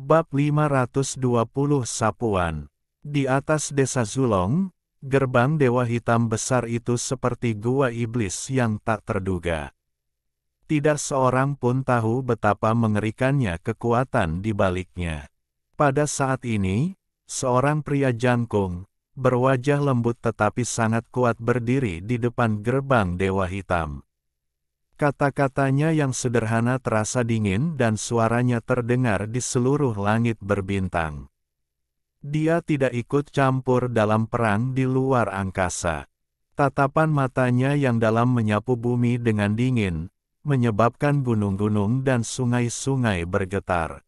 Bab 520 Sapuan. Di atas desa Zulong, gerbang Dewa Hitam besar itu seperti gua iblis yang tak terduga. Tidak seorang pun tahu betapa mengerikannya kekuatan di baliknya. Pada saat ini, seorang pria jangkung, berwajah lembut tetapi sangat kuat berdiri di depan gerbang Dewa Hitam. Kata-katanya yang sederhana terasa dingin dan suaranya terdengar di seluruh langit berbintang. Dia tidak ikut campur dalam perang di luar angkasa. Tatapan matanya yang dalam menyapu bumi dengan dingin, menyebabkan gunung-gunung dan sungai-sungai bergetar.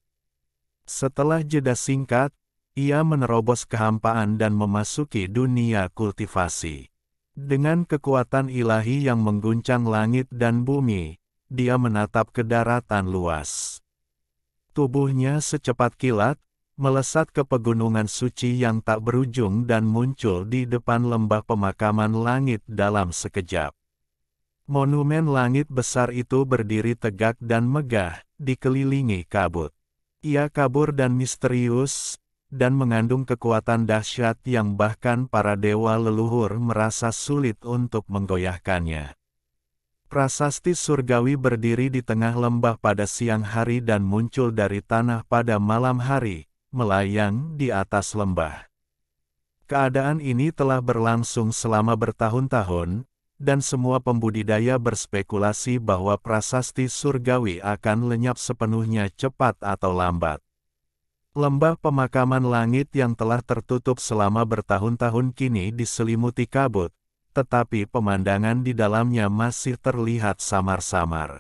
Setelah jeda singkat, ia menerobos kehampaan dan memasuki dunia kultivasi. Dengan kekuatan ilahi yang mengguncang langit dan bumi, dia menatap ke daratan luas. Tubuhnya secepat kilat, melesat ke pegunungan suci yang tak berujung dan muncul di depan lembah pemakaman langit dalam sekejap. Monumen langit besar itu berdiri tegak dan megah, dikelilingi kabut. Ia kabur dan misterius, dan mengandung kekuatan dahsyat yang bahkan para dewa leluhur merasa sulit untuk menggoyahkannya. Prasasti surgawi berdiri di tengah lembah pada siang hari dan muncul dari tanah pada malam hari, melayang di atas lembah. Keadaan ini telah berlangsung selama bertahun-tahun, dan semua pembudidaya berspekulasi bahwa prasasti surgawi akan lenyap sepenuhnya cepat atau lambat. Lembah pemakaman langit yang telah tertutup selama bertahun-tahun kini diselimuti kabut, tetapi pemandangan di dalamnya masih terlihat samar-samar.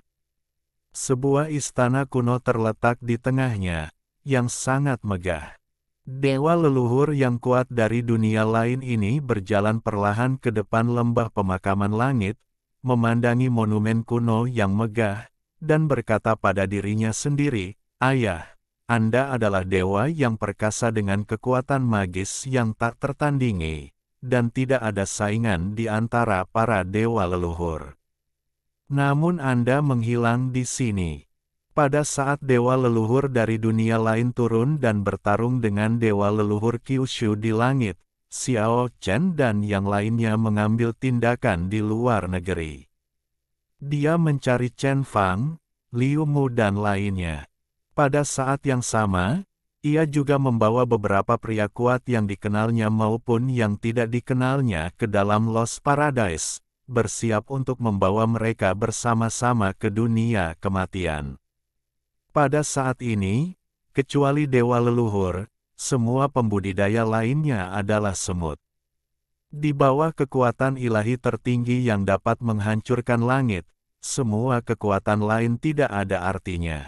Sebuah istana kuno terletak di tengahnya, yang sangat megah. Dewa leluhur yang kuat dari dunia lain ini berjalan perlahan ke depan lembah pemakaman langit, memandangi monumen kuno yang megah, dan berkata pada dirinya sendiri, "Ayah, Anda adalah dewa yang perkasa dengan kekuatan magis yang tak tertandingi, dan tidak ada saingan di antara para dewa leluhur. Namun Anda menghilang di sini." Pada saat dewa leluhur dari dunia lain turun dan bertarung dengan dewa leluhur Kyushu di langit, Xiao Chen dan yang lainnya mengambil tindakan di luar negeri. Dia mencari Chen Fang, Liu Mu dan lainnya. Pada saat yang sama, ia juga membawa beberapa pria kuat yang dikenalnya maupun yang tidak dikenalnya ke dalam Lost Paradise, bersiap untuk membawa mereka bersama-sama ke dunia kematian. Pada saat ini, kecuali dewa leluhur, semua pembudidaya lainnya adalah semut. Di bawah kekuatan ilahi tertinggi yang dapat menghancurkan langit, semua kekuatan lain tidak ada artinya.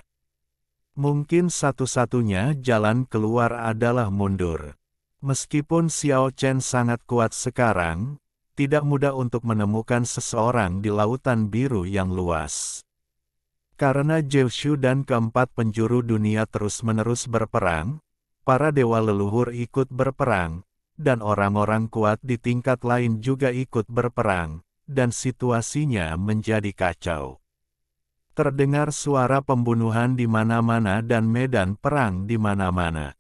Mungkin satu-satunya jalan keluar adalah mundur. Meskipun Xiao Chen sangat kuat sekarang, tidak mudah untuk menemukan seseorang di lautan biru yang luas. Karena Zeushu dan keempat penjuru dunia terus-menerus berperang, para dewa leluhur ikut berperang, dan orang-orang kuat di tingkat lain juga ikut berperang, dan situasinya menjadi kacau. Terdengar suara pembunuhan di mana-mana dan medan perang di mana-mana.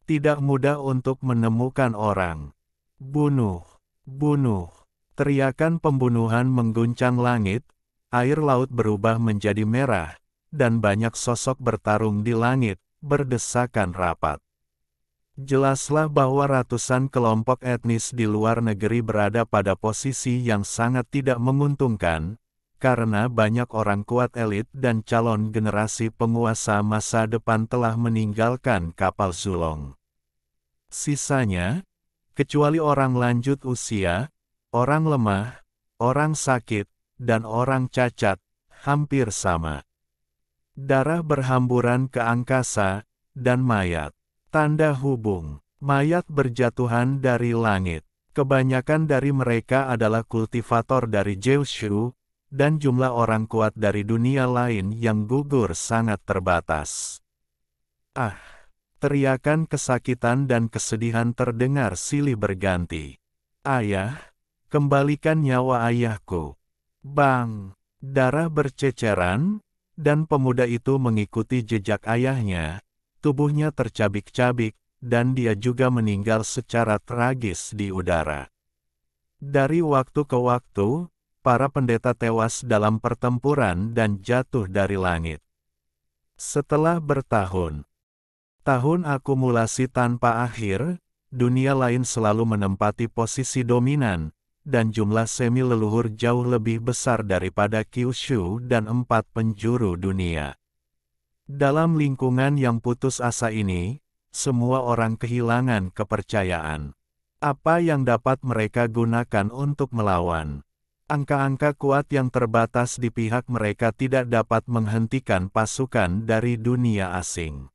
Tidak mudah untuk menemukan orang. Bunuh, bunuh. Teriakan pembunuhan mengguncang langit, air laut berubah menjadi merah, dan banyak sosok bertarung di langit, berdesakan rapat. Jelaslah bahwa ratusan kelompok etnis di luar negeri berada pada posisi yang sangat tidak menguntungkan, karena banyak orang kuat elit dan calon generasi penguasa masa depan telah meninggalkan kapal Zulong. Sisanya, kecuali orang lanjut usia, orang lemah, orang sakit, dan orang cacat, hampir sama. Darah berhamburan ke angkasa, dan mayat. Tanda hubung. Mayat berjatuhan dari langit. Kebanyakan dari mereka adalah kultivator dari Zeushu, dan jumlah orang kuat dari dunia lain yang gugur sangat terbatas. Ah! Teriakan kesakitan dan kesedihan terdengar silih berganti. "Ayah, kembalikan nyawa ayahku." Bang! Darah berceceran, dan pemuda itu mengikuti jejak ayahnya, tubuhnya tercabik-cabik, dan dia juga meninggal secara tragis di udara. Dari waktu ke waktu, para pendeta tewas dalam pertempuran dan jatuh dari langit. Setelah bertahun-tahun akumulasi tanpa akhir, dunia lain selalu menempati posisi dominan, dan jumlah semi-leluhur jauh lebih besar daripada Kyushu dan 4 penjuru dunia. Dalam lingkungan yang putus asa ini, semua orang kehilangan kepercayaan. Apa yang dapat mereka gunakan untuk melawan? Angka-angka kuat yang terbatas di pihak mereka tidak dapat menghentikan pasukan dari dunia asing.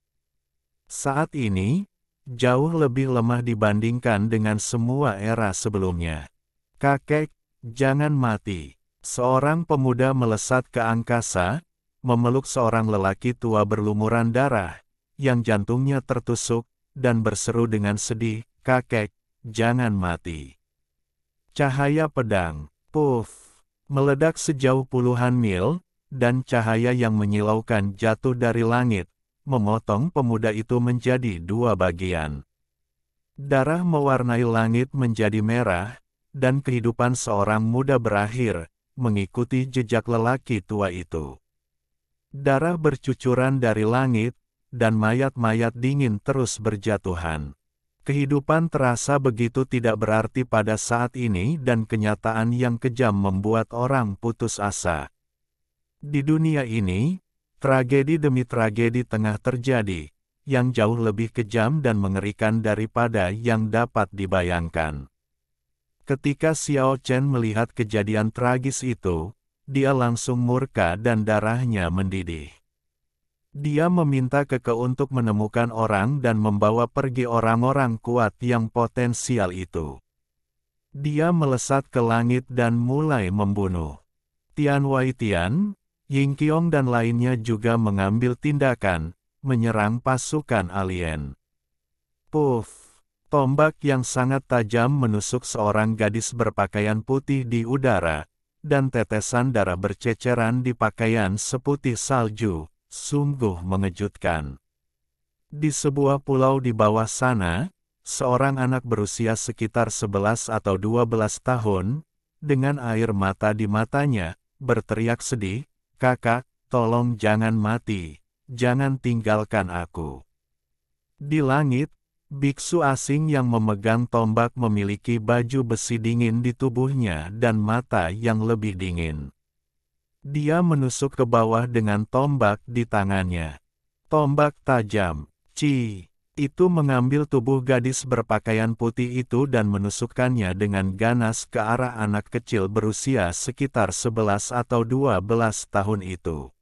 Saat ini, jauh lebih lemah dibandingkan dengan semua era sebelumnya. Kakek, jangan mati. Seorang pemuda melesat ke angkasa, memeluk seorang lelaki tua berlumuran darah, yang jantungnya tertusuk, dan berseru dengan sedih, "Kakek, jangan mati." Cahaya pedang, puff, meledak sejauh puluhan mil, dan cahaya yang menyilaukan jatuh dari langit, memotong pemuda itu menjadi 2 bagian. Darah mewarnai langit menjadi merah, dan kehidupan seorang muda berakhir, mengikuti jejak lelaki tua itu. Darah bercucuran dari langit, dan mayat-mayat dingin terus berjatuhan. Kehidupan terasa begitu tidak berarti pada saat ini dan kenyataan yang kejam membuat orang putus asa. Di dunia ini, tragedi demi tragedi tengah terjadi, yang jauh lebih kejam dan mengerikan daripada yang dapat dibayangkan. Ketika Xiao Chen melihat kejadian tragis itu, dia langsung murka dan darahnya mendidih. Dia meminta Keke untuk menemukan orang dan membawa pergi orang-orang kuat yang potensial itu. Dia melesat ke langit dan mulai membunuh. Tian Waitian, Ying Qiong dan lainnya juga mengambil tindakan, menyerang pasukan alien. Puff! Tombak yang sangat tajam menusuk seorang gadis berpakaian putih di udara, dan tetesan darah berceceran di pakaian seputih salju, sungguh mengejutkan. Di sebuah pulau di bawah sana, seorang anak berusia sekitar 11 atau 12 tahun, dengan air mata di matanya, berteriak sedih, "Kakak, tolong jangan mati, jangan tinggalkan aku." Di langit, biksu asing yang memegang tombak memiliki baju besi dingin di tubuhnya dan mata yang lebih dingin. Dia menusuk ke bawah dengan tombak di tangannya. Tombak tajam, itu mengambil tubuh gadis berpakaian putih itu dan menusukkannya dengan ganas ke arah anak kecil berusia sekitar 11 atau 12 tahun itu.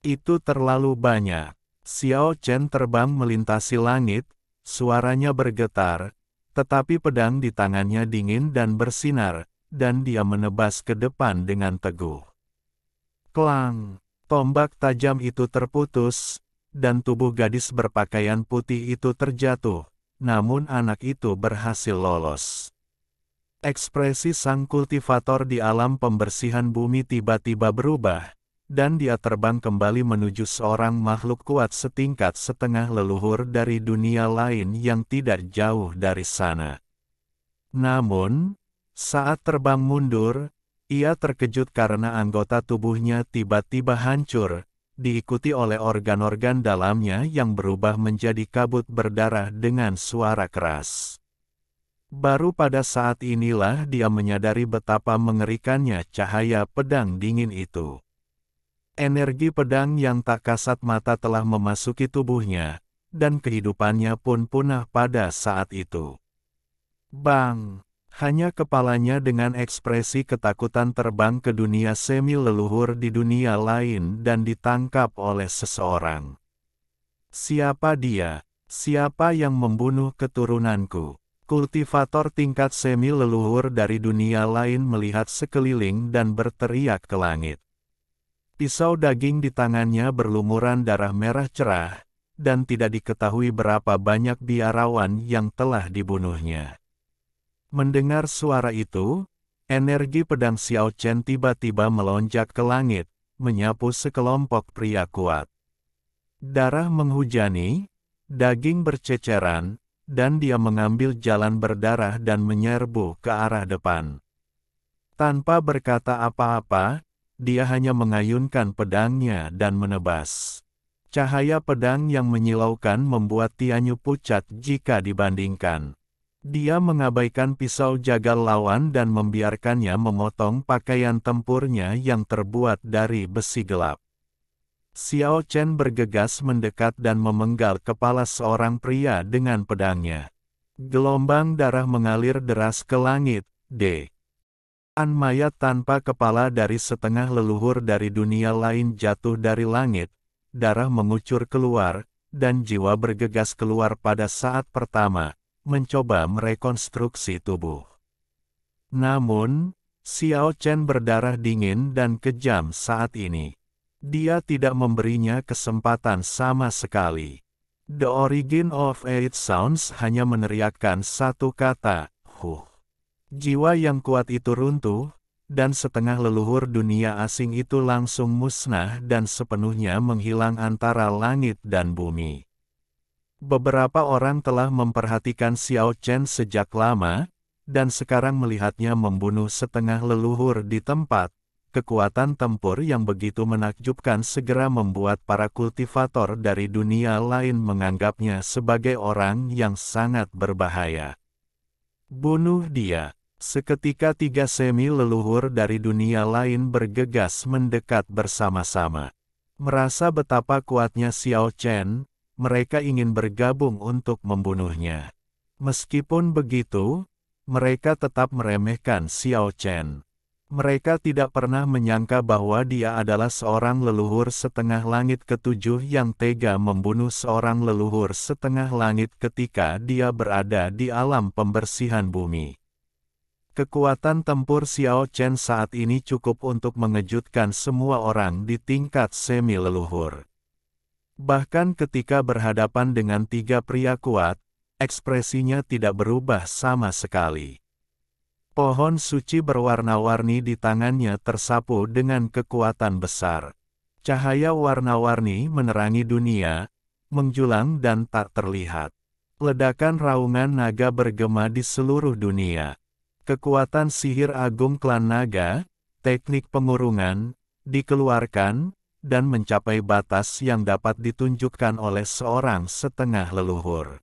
Itu terlalu banyak. Xiao Chen terbang melintasi langit, suaranya bergetar, tetapi pedang di tangannya dingin dan bersinar, dan dia menebas ke depan dengan teguh. Klang! Tombak tajam itu terputus, dan tubuh gadis berpakaian putih itu terjatuh, namun anak itu berhasil lolos. Ekspresi sang kultivator di alam pembersihan bumi tiba-tiba berubah, dan dia terbang kembali menuju seorang makhluk kuat setingkat setengah leluhur dari dunia lain yang tidak jauh dari sana. Namun, saat terbang mundur, ia terkejut karena anggota tubuhnya tiba-tiba hancur, diikuti oleh organ-organ dalamnya yang berubah menjadi kabut berdarah dengan suara keras. Baru pada saat inilah dia menyadari betapa mengerikannya cahaya pedang dingin itu. Energi pedang yang tak kasat mata telah memasuki tubuhnya, dan kehidupannya pun punah pada saat itu. Bang! Hanya kepalanya dengan ekspresi ketakutan terbang ke dunia semi leluhur di dunia lain dan ditangkap oleh seseorang. Siapa dia? Siapa yang membunuh keturunanku? Kultivator tingkat semi leluhur dari dunia lain melihat sekeliling dan berteriak ke langit. Pisau daging di tangannya berlumuran darah merah cerah, dan tidak diketahui berapa banyak biarawan yang telah dibunuhnya. Mendengar suara itu, energi pedang Xiao Chen tiba-tiba melonjak ke langit, menyapu sekelompok pria kuat. Darah menghujani, daging berceceran, dan dia mengambil jalan berdarah dan menyerbu ke arah depan. Tanpa berkata apa-apa, dia hanya mengayunkan pedangnya dan menebas. Cahaya pedang yang menyilaukan membuat Tianyu pucat jika dibandingkan. Dia mengabaikan pisau jagal lawan dan membiarkannya memotong pakaian tempurnya yang terbuat dari besi gelap. Xiao Chen bergegas mendekat dan memenggal kepala seorang pria dengan pedangnya. Gelombang darah mengalir deras ke langit, An mayat tanpa kepala dari setengah leluhur dari dunia lain jatuh dari langit, darah mengucur keluar, dan jiwa bergegas keluar pada saat pertama, mencoba merekonstruksi tubuh. Namun, Xiao Chen berdarah dingin dan kejam saat ini. Dia tidak memberinya kesempatan sama sekali. The origin of it sounds hanya meneriakkan satu kata, huh. Jiwa yang kuat itu runtuh, dan setengah leluhur dunia asing itu langsung musnah dan sepenuhnya menghilang antara langit dan bumi. Beberapa orang telah memperhatikan Xiao Chen sejak lama, dan sekarang melihatnya membunuh setengah leluhur di tempat. Kekuatan tempur yang begitu menakjubkan segera membuat para kultivator dari dunia lain menganggapnya sebagai orang yang sangat berbahaya. Bunuh dia. Seketika tiga semi-leluhur dari dunia lain bergegas mendekat bersama-sama. Merasa betapa kuatnya Xiao Chen, mereka ingin bergabung untuk membunuhnya. Meskipun begitu, mereka tetap meremehkan Xiao Chen. Mereka tidak pernah menyangka bahwa dia adalah seorang leluhur setengah langit ketujuh yang tega membunuh seorang leluhur setengah langit ketika dia berada di alam pembersihan bumi. Kekuatan tempur Xiao Chen saat ini cukup untuk mengejutkan semua orang di tingkat semi-leluhur. Bahkan ketika berhadapan dengan tiga pria kuat, ekspresinya tidak berubah sama sekali. Pohon suci berwarna-warni di tangannya tersapu dengan kekuatan besar. Cahaya warna-warni menerangi dunia, menjulang dan tak terlihat. Ledakan raungan naga bergema di seluruh dunia. Kekuatan sihir agung klan naga, teknik pengurungan, dikeluarkan, dan mencapai batas yang dapat ditunjukkan oleh seorang setengah leluhur.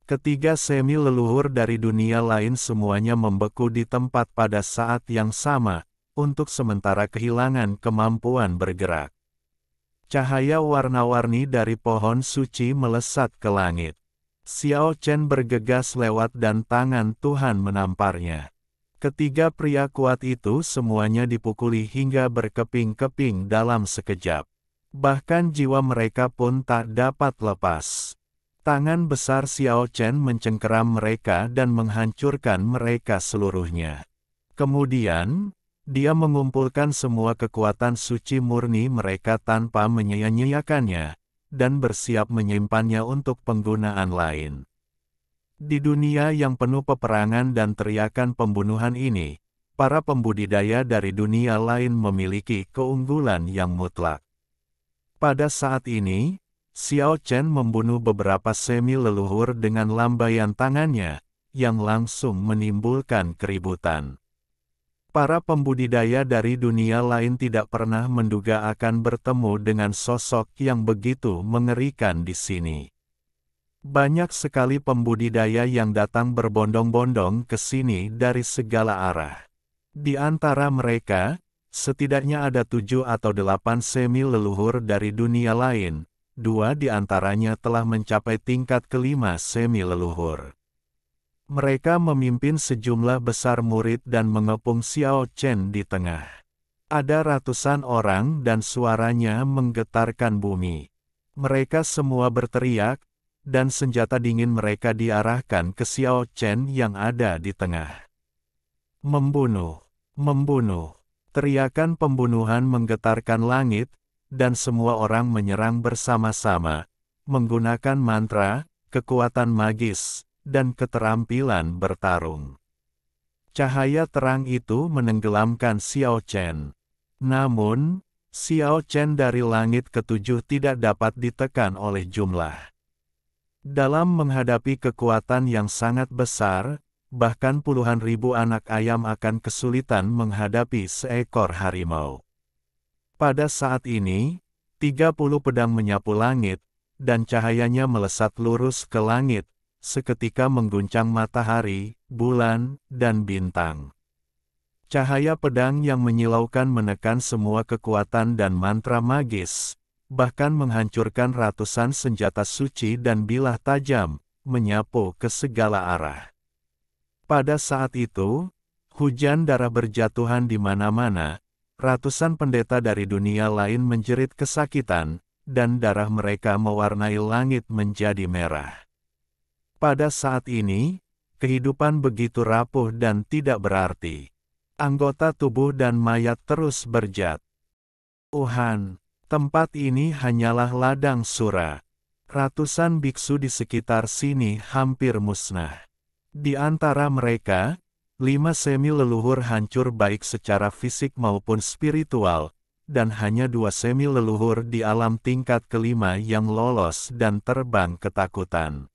Ketiga semi-leluhur dari dunia lain semuanya membeku di tempat pada saat yang sama, untuk sementara kehilangan kemampuan bergerak. Cahaya warna-warni dari pohon suci melesat ke langit. Xiao Chen bergegas lewat dan tangan Tuhan menamparnya. Ketiga pria kuat itu semuanya dipukuli hingga berkeping-keping dalam sekejap. Bahkan jiwa mereka pun tak dapat lepas. Tangan besar Xiao Chen mencengkeram mereka dan menghancurkan mereka seluruhnya. Kemudian, dia mengumpulkan semua kekuatan suci murni mereka tanpa menyia-nyiakannya, dan bersiap menyimpannya untuk penggunaan lain. Di dunia yang penuh peperangan dan teriakan pembunuhan ini, para pembudidaya dari dunia lain memiliki keunggulan yang mutlak. Pada saat ini, Xiao Chen membunuh beberapa semi-leluhur dengan lambaian tangannya, yang langsung menimbulkan keributan. Para pembudidaya dari dunia lain tidak pernah menduga akan bertemu dengan sosok yang begitu mengerikan di sini. Banyak sekali pembudidaya yang datang berbondong-bondong ke sini dari segala arah. Di antara mereka, setidaknya ada 7 atau 8 semi-leluhur dari dunia lain, 2 di antaranya telah mencapai tingkat kelima semi-leluhur. Mereka memimpin sejumlah besar murid dan mengepung Xiao Chen di tengah. Ada ratusan orang dan suaranya menggetarkan bumi. Mereka semua berteriak, dan senjata dingin mereka diarahkan ke Xiao Chen yang ada di tengah. Membunuh, membunuh. Teriakan pembunuhan menggetarkan langit, dan semua orang menyerang bersama-sama, menggunakan mantra, kekuatan magis, dan keterampilan bertarung. Cahaya terang itu menenggelamkan Xiao Chen. Namun, Xiao Chen dari langit ketujuh tidak dapat ditekan oleh jumlah. Dalam menghadapi kekuatan yang sangat besar, bahkan puluhan ribu anak ayam akan kesulitan menghadapi seekor harimau. Pada saat ini, 30 pedang menyapu langit, dan cahayanya melesat lurus ke langit, seketika mengguncang matahari, bulan, dan bintang. Cahaya pedang yang menyilaukan menekan semua kekuatan dan mantra magis, bahkan menghancurkan ratusan senjata suci dan bilah tajam, menyapu ke segala arah. Pada saat itu, hujan darah berjatuhan di mana-mana, ratusan pendeta dari dunia lain menjerit kesakitan, dan darah mereka mewarnai langit menjadi merah. Pada saat ini, kehidupan begitu rapuh dan tidak berarti. Anggota tubuh dan mayat terus berjatuhan. Tempat ini hanyalah ladang sura. Ratusan biksu di sekitar sini hampir musnah. Di antara mereka, 5 semi leluhur hancur baik secara fisik maupun spiritual, dan hanya 2 semi leluhur di alam tingkat kelima yang lolos dan terbang ketakutan.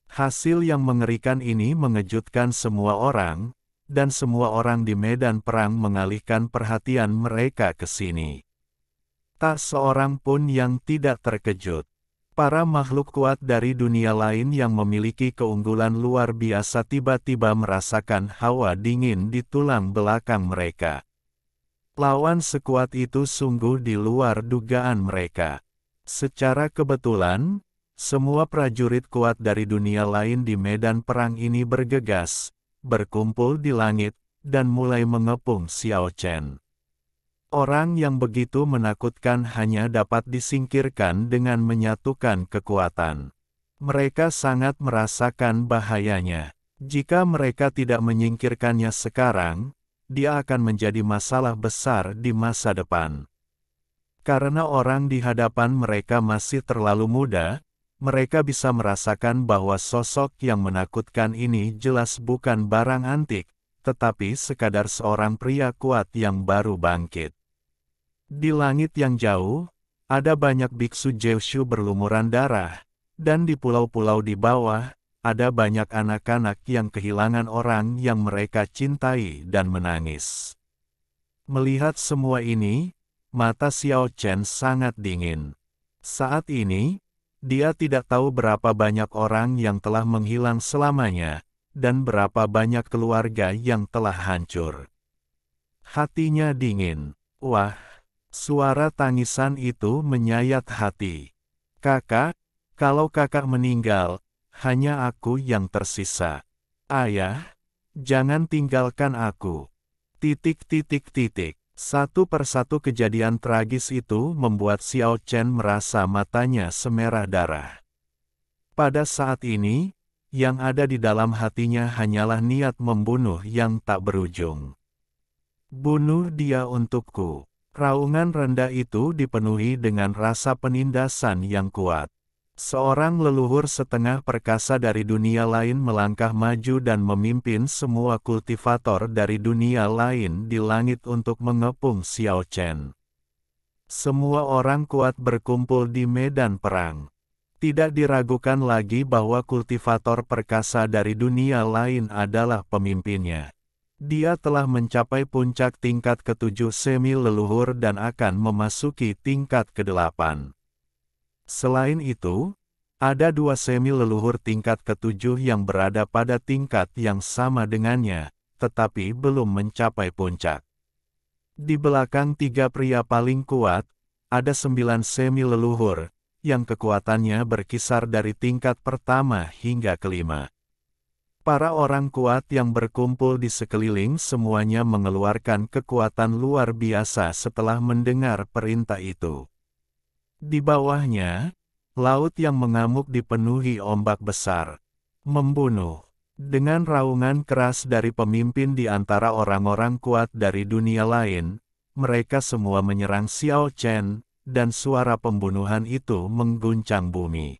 Hasil yang mengerikan ini mengejutkan semua orang, dan semua orang di medan perang mengalihkan perhatian mereka ke sini. Tak seorang pun yang tidak terkejut. Para makhluk kuat dari dunia lain yang memiliki keunggulan luar biasa tiba-tiba merasakan hawa dingin di tulang belakang mereka. Lawan sekuat itu sungguh di luar dugaan mereka. Secara kebetulan, semua prajurit kuat dari dunia lain di medan perang ini bergegas, berkumpul di langit, dan mulai mengepung Xiao Chen. Orang yang begitu menakutkan hanya dapat disingkirkan dengan menyatukan kekuatan. Mereka sangat merasakan bahayanya. Jika mereka tidak menyingkirkannya sekarang, dia akan menjadi masalah besar di masa depan. Karena orang di hadapan mereka masih terlalu muda, mereka bisa merasakan bahwa sosok yang menakutkan ini jelas bukan barang antik, tetapi sekadar seorang pria kuat yang baru bangkit. Di langit yang jauh, ada banyak biksu Jiushu berlumuran darah, dan di pulau-pulau di bawah, ada banyak anak-anak yang kehilangan orang yang mereka cintai dan menangis. Melihat semua ini, mata Xiao Chen sangat dingin. Saat ini, dia tidak tahu berapa banyak orang yang telah menghilang selamanya, dan berapa banyak keluarga yang telah hancur. Hatinya dingin. Wah, suara tangisan itu menyayat hati. Kakak, kalau kakak meninggal, hanya aku yang tersisa. Ayah, jangan tinggalkan aku. Satu persatu kejadian tragis itu membuat Xiao Chen merasa matanya semerah darah. Pada saat ini, yang ada di dalam hatinya hanyalah niat membunuh yang tak berujung. Bunuh dia untukku. Raungan rendah itu dipenuhi dengan rasa penindasan yang kuat. Seorang leluhur setengah perkasa dari dunia lain melangkah maju dan memimpin semua kultivator dari dunia lain di langit untuk mengepung Xiao Chen. Semua orang kuat berkumpul di medan perang. Tidak diragukan lagi bahwa kultivator perkasa dari dunia lain adalah pemimpinnya. Dia telah mencapai puncak tingkat ke-7 semi leluhur dan akan memasuki tingkat ke-8. Selain itu, ada 2 semi leluhur tingkat ke-7 yang berada pada tingkat yang sama dengannya, tetapi belum mencapai puncak. Di belakang 3 pria paling kuat, ada 9 semi leluhur, yang kekuatannya berkisar dari tingkat pertama hingga ke-5. Para orang kuat yang berkumpul di sekeliling semuanya mengeluarkan kekuatan luar biasa setelah mendengar perintah itu. Di bawahnya, laut yang mengamuk dipenuhi ombak besar. Membunuh. Dengan raungan keras dari pemimpin di antara orang-orang kuat dari dunia lain, mereka semua menyerang Xiao Chen, dan suara pembunuhan itu mengguncang bumi.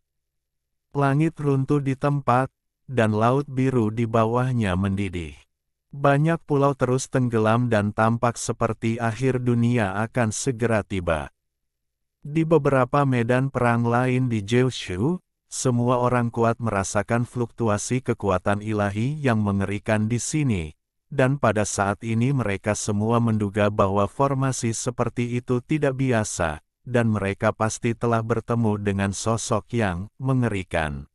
Langit runtuh di tempat, dan laut biru di bawahnya mendidih. Banyak pulau terus tenggelam dan tampak seperti akhir dunia akan segera tiba. Di beberapa medan perang lain di Jiushu, Semua orang kuat merasakan fluktuasi kekuatan ilahi yang mengerikan di sini, dan pada saat ini mereka semua menduga bahwa formasi seperti itu tidak biasa, dan mereka pasti telah bertemu dengan sosok yang mengerikan.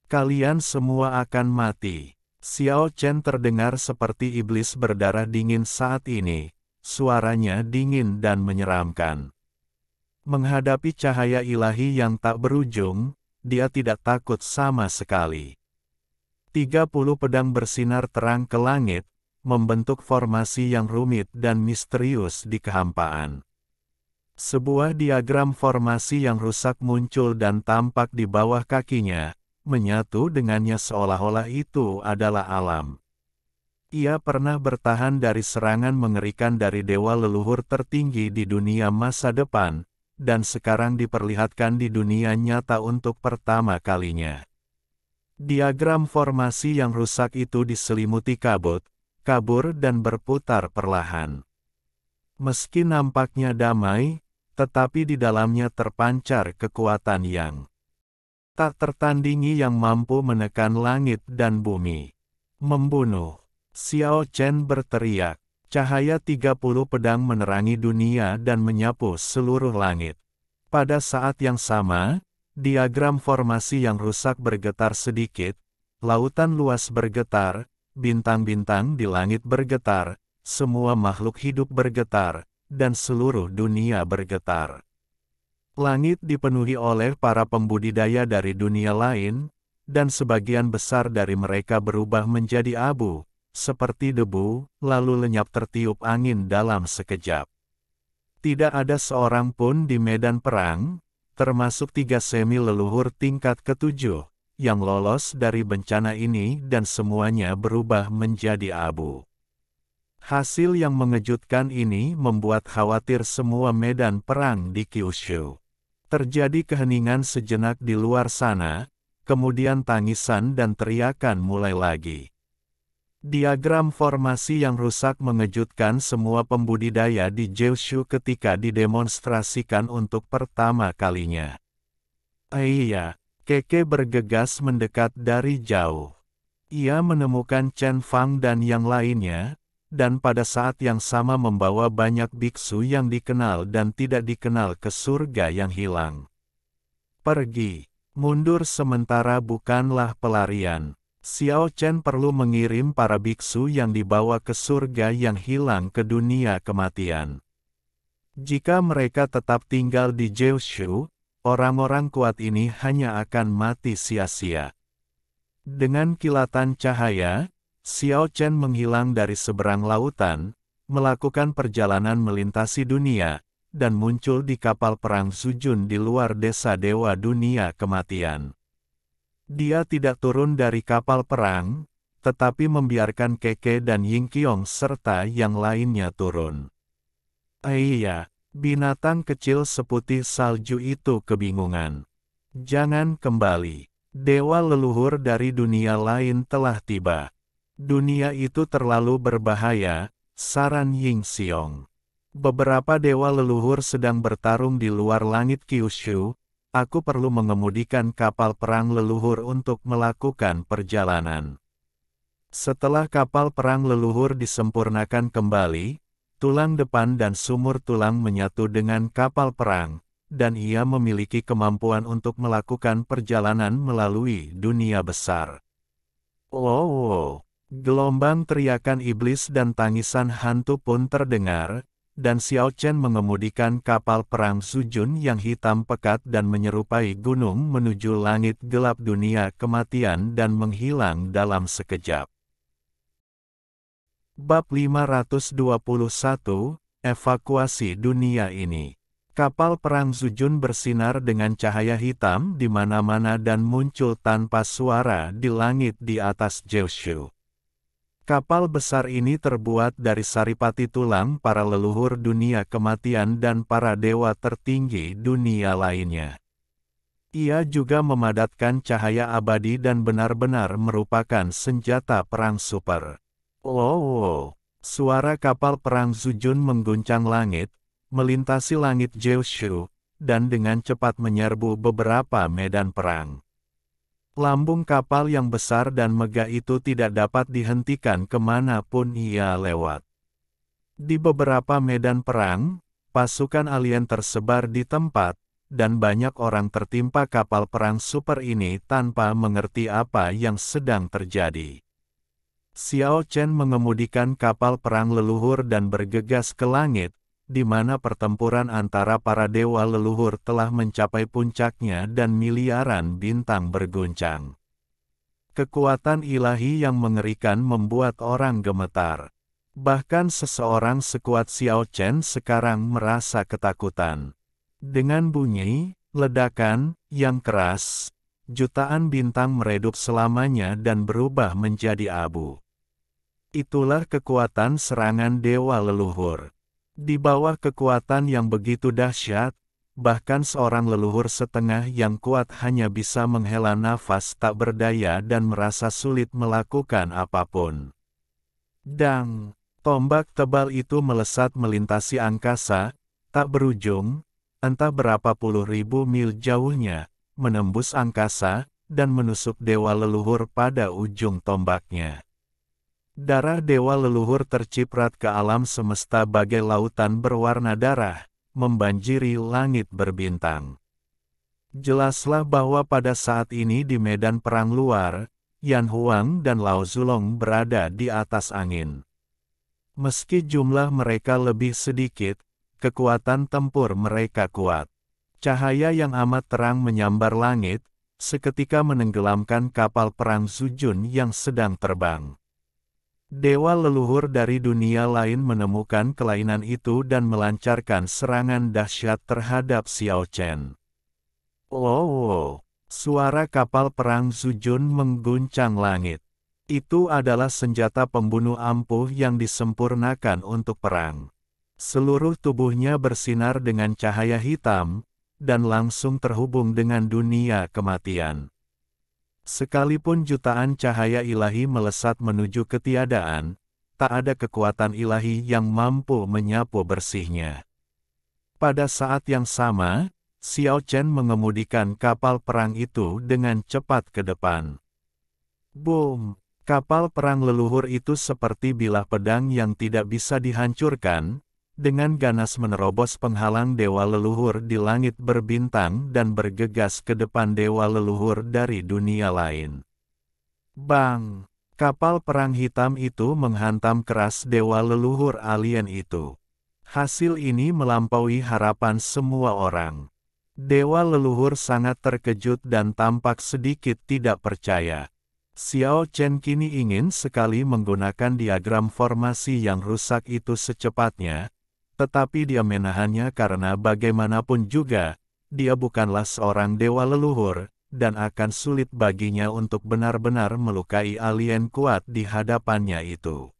Kalian semua akan mati. Xiao Chen terdengar seperti iblis berdarah dingin saat ini, suaranya dingin dan menyeramkan. Menghadapi cahaya ilahi yang tak berujung, dia tidak takut sama sekali. 30 pedang bersinar terang ke langit, membentuk formasi yang rumit dan misterius di kehampaan. Sebuah diagram formasi yang rusak muncul dan tampak di bawah kakinya, menyatu dengannya seolah-olah itu adalah alam. Ia pernah bertahan dari serangan mengerikan dari dewa leluhur tertinggi di dunia masa depan, dan sekarang diperlihatkan di dunia nyata untuk pertama kalinya. Diagram formasi yang rusak itu diselimuti kabut, kabur dan berputar perlahan. Meski nampaknya damai, tetapi di dalamnya terpancar kekuatan yang tak tertandingi yang mampu menekan langit dan bumi. Membunuh. Xiao Chen berteriak. Cahaya 30 pedang menerangi dunia dan menyapu seluruh langit. Pada saat yang sama, diagram formasi yang rusak bergetar sedikit, lautan luas bergetar, bintang-bintang di langit bergetar, semua makhluk hidup bergetar, dan seluruh dunia bergetar. Langit dipenuhi oleh para pembudidaya dari dunia lain, dan sebagian besar dari mereka berubah menjadi abu, seperti debu, lalu lenyap tertiup angin dalam sekejap. Tidak ada seorang pun di medan perang, termasuk 3 semi leluhur tingkat ke-7, yang lolos dari bencana ini dan semuanya berubah menjadi abu. Hasil yang mengejutkan ini membuat khawatir semua medan perang di Kyushu. Terjadi keheningan sejenak di luar sana, kemudian tangisan dan teriakan mulai lagi. Diagram formasi yang rusak mengejutkan semua pembudidaya di Jeoshu ketika didemonstrasikan untuk pertama kalinya. Iya, Keke bergegas mendekat dari jauh. Ia menemukan Chen Fang dan yang lainnya, dan pada saat yang sama membawa banyak biksu yang dikenal dan tidak dikenal ke surga yang hilang. Pergi, mundur sementara bukanlah pelarian. Xiao Chen perlu mengirim para biksu yang dibawa ke surga yang hilang ke dunia kematian. Jika mereka tetap tinggal di Jeoshu, orang-orang kuat ini hanya akan mati sia-sia. Dengan kilatan cahaya, Xiao Chen menghilang dari seberang lautan, melakukan perjalanan melintasi dunia, dan muncul di kapal perang Zujun di luar desa dewa dunia kematian. Dia tidak turun dari kapal perang, tetapi membiarkan Keke dan Yingqiong serta yang lainnya turun. Iya, binatang kecil seputih salju itu kebingungan. Jangan kembali. Dewa leluhur dari dunia lain telah tiba. Dunia itu terlalu berbahaya, saran Yingxiong. Beberapa dewa leluhur sedang bertarung di luar langit Kyushu, aku perlu mengemudikan kapal perang leluhur untuk melakukan perjalanan. Setelah kapal perang leluhur disempurnakan kembali, tulang depan dan sumur tulang menyatu dengan kapal perang, dan ia memiliki kemampuan untuk melakukan perjalanan melalui dunia besar. Oh! Gelombang teriakan iblis dan tangisan hantu pun terdengar, dan Xiao Chen mengemudikan kapal perang Zujun yang hitam pekat dan menyerupai gunung menuju langit gelap dunia kematian dan menghilang dalam sekejap. Bab 521, Evakuasi dunia ini. Kapal perang Zujun bersinar dengan cahaya hitam di mana-mana dan muncul tanpa suara di langit di atas Jeoshu. Kapal besar ini terbuat dari saripati tulang para leluhur dunia kematian dan para dewa tertinggi dunia lainnya. Ia juga memadatkan cahaya abadi dan benar-benar merupakan senjata perang super. Oh! Suara kapal perang Zujun mengguncang langit, melintasi langit Jeoshu, dan dengan cepat menyerbu beberapa medan perang. Lambung kapal yang besar dan megah itu tidak dapat dihentikan kemanapun ia lewat. Di beberapa medan perang, pasukan alien tersebar di tempat, dan banyak orang tertimpa kapal perang super ini tanpa mengerti apa yang sedang terjadi. Xiao Chen mengemudikan kapal perang leluhur dan bergegas ke langit, di mana pertempuran antara para dewa leluhur telah mencapai puncaknya dan miliaran bintang berguncang. Kekuatan ilahi yang mengerikan membuat orang gemetar. Bahkan seseorang sekuat Xiao Chen sekarang merasa ketakutan. Dengan bunyi, ledakan, yang keras, jutaan bintang meredup selamanya dan berubah menjadi abu. Itulah kekuatan serangan dewa leluhur. Di bawah kekuatan yang begitu dahsyat, bahkan seorang leluhur setengah yang kuat hanya bisa menghela nafas tak berdaya dan merasa sulit melakukan apapun. Dang! Tombak tebal itu melesat melintasi angkasa, tak berujung, entah berapa puluh ribu mil jauhnya, menembus angkasa, dan menusuk dewa leluhur pada ujung tombaknya. Darah dewa leluhur terciprat ke alam semesta bagai lautan berwarna darah, membanjiri langit berbintang. Jelaslah bahwa pada saat ini di medan perang luar, Yan Huang dan Lao Zulong berada di atas angin. Meski jumlah mereka lebih sedikit, kekuatan tempur mereka kuat. Cahaya yang amat terang menyambar langit, seketika menenggelamkan kapal perang Zujun yang sedang terbang. Dewa leluhur dari dunia lain menemukan kelainan itu dan melancarkan serangan dahsyat terhadap Xiao Chen. Oh, suara kapal perang Zujun mengguncang langit. Itu adalah senjata pembunuh ampuh yang disempurnakan untuk perang. Seluruh tubuhnya bersinar dengan cahaya hitam, dan langsung terhubung dengan dunia kematian. Sekalipun jutaan cahaya ilahi melesat menuju ketiadaan, tak ada kekuatan ilahi yang mampu menyapu bersihnya. Pada saat yang sama, Xiao Chen mengemudikan kapal perang itu dengan cepat ke depan. Boom! Kapal perang leluhur itu seperti bilah pedang yang tidak bisa dihancurkan, dengan ganas menerobos penghalang dewa leluhur di langit berbintang dan bergegas ke depan dewa leluhur dari dunia lain. Bang! Kapal perang hitam itu menghantam keras dewa leluhur alien itu. Hasil ini melampaui harapan semua orang. Dewa leluhur sangat terkejut dan tampak sedikit tidak percaya. Xiao Chen kini ingin sekali menggunakan diagram formasi yang rusak itu secepatnya, tetapi dia menahannya karena bagaimanapun juga, dia bukanlah seorang dewa leluhur, dan akan sulit baginya untuk benar-benar melukai alien kuat di hadapannya itu.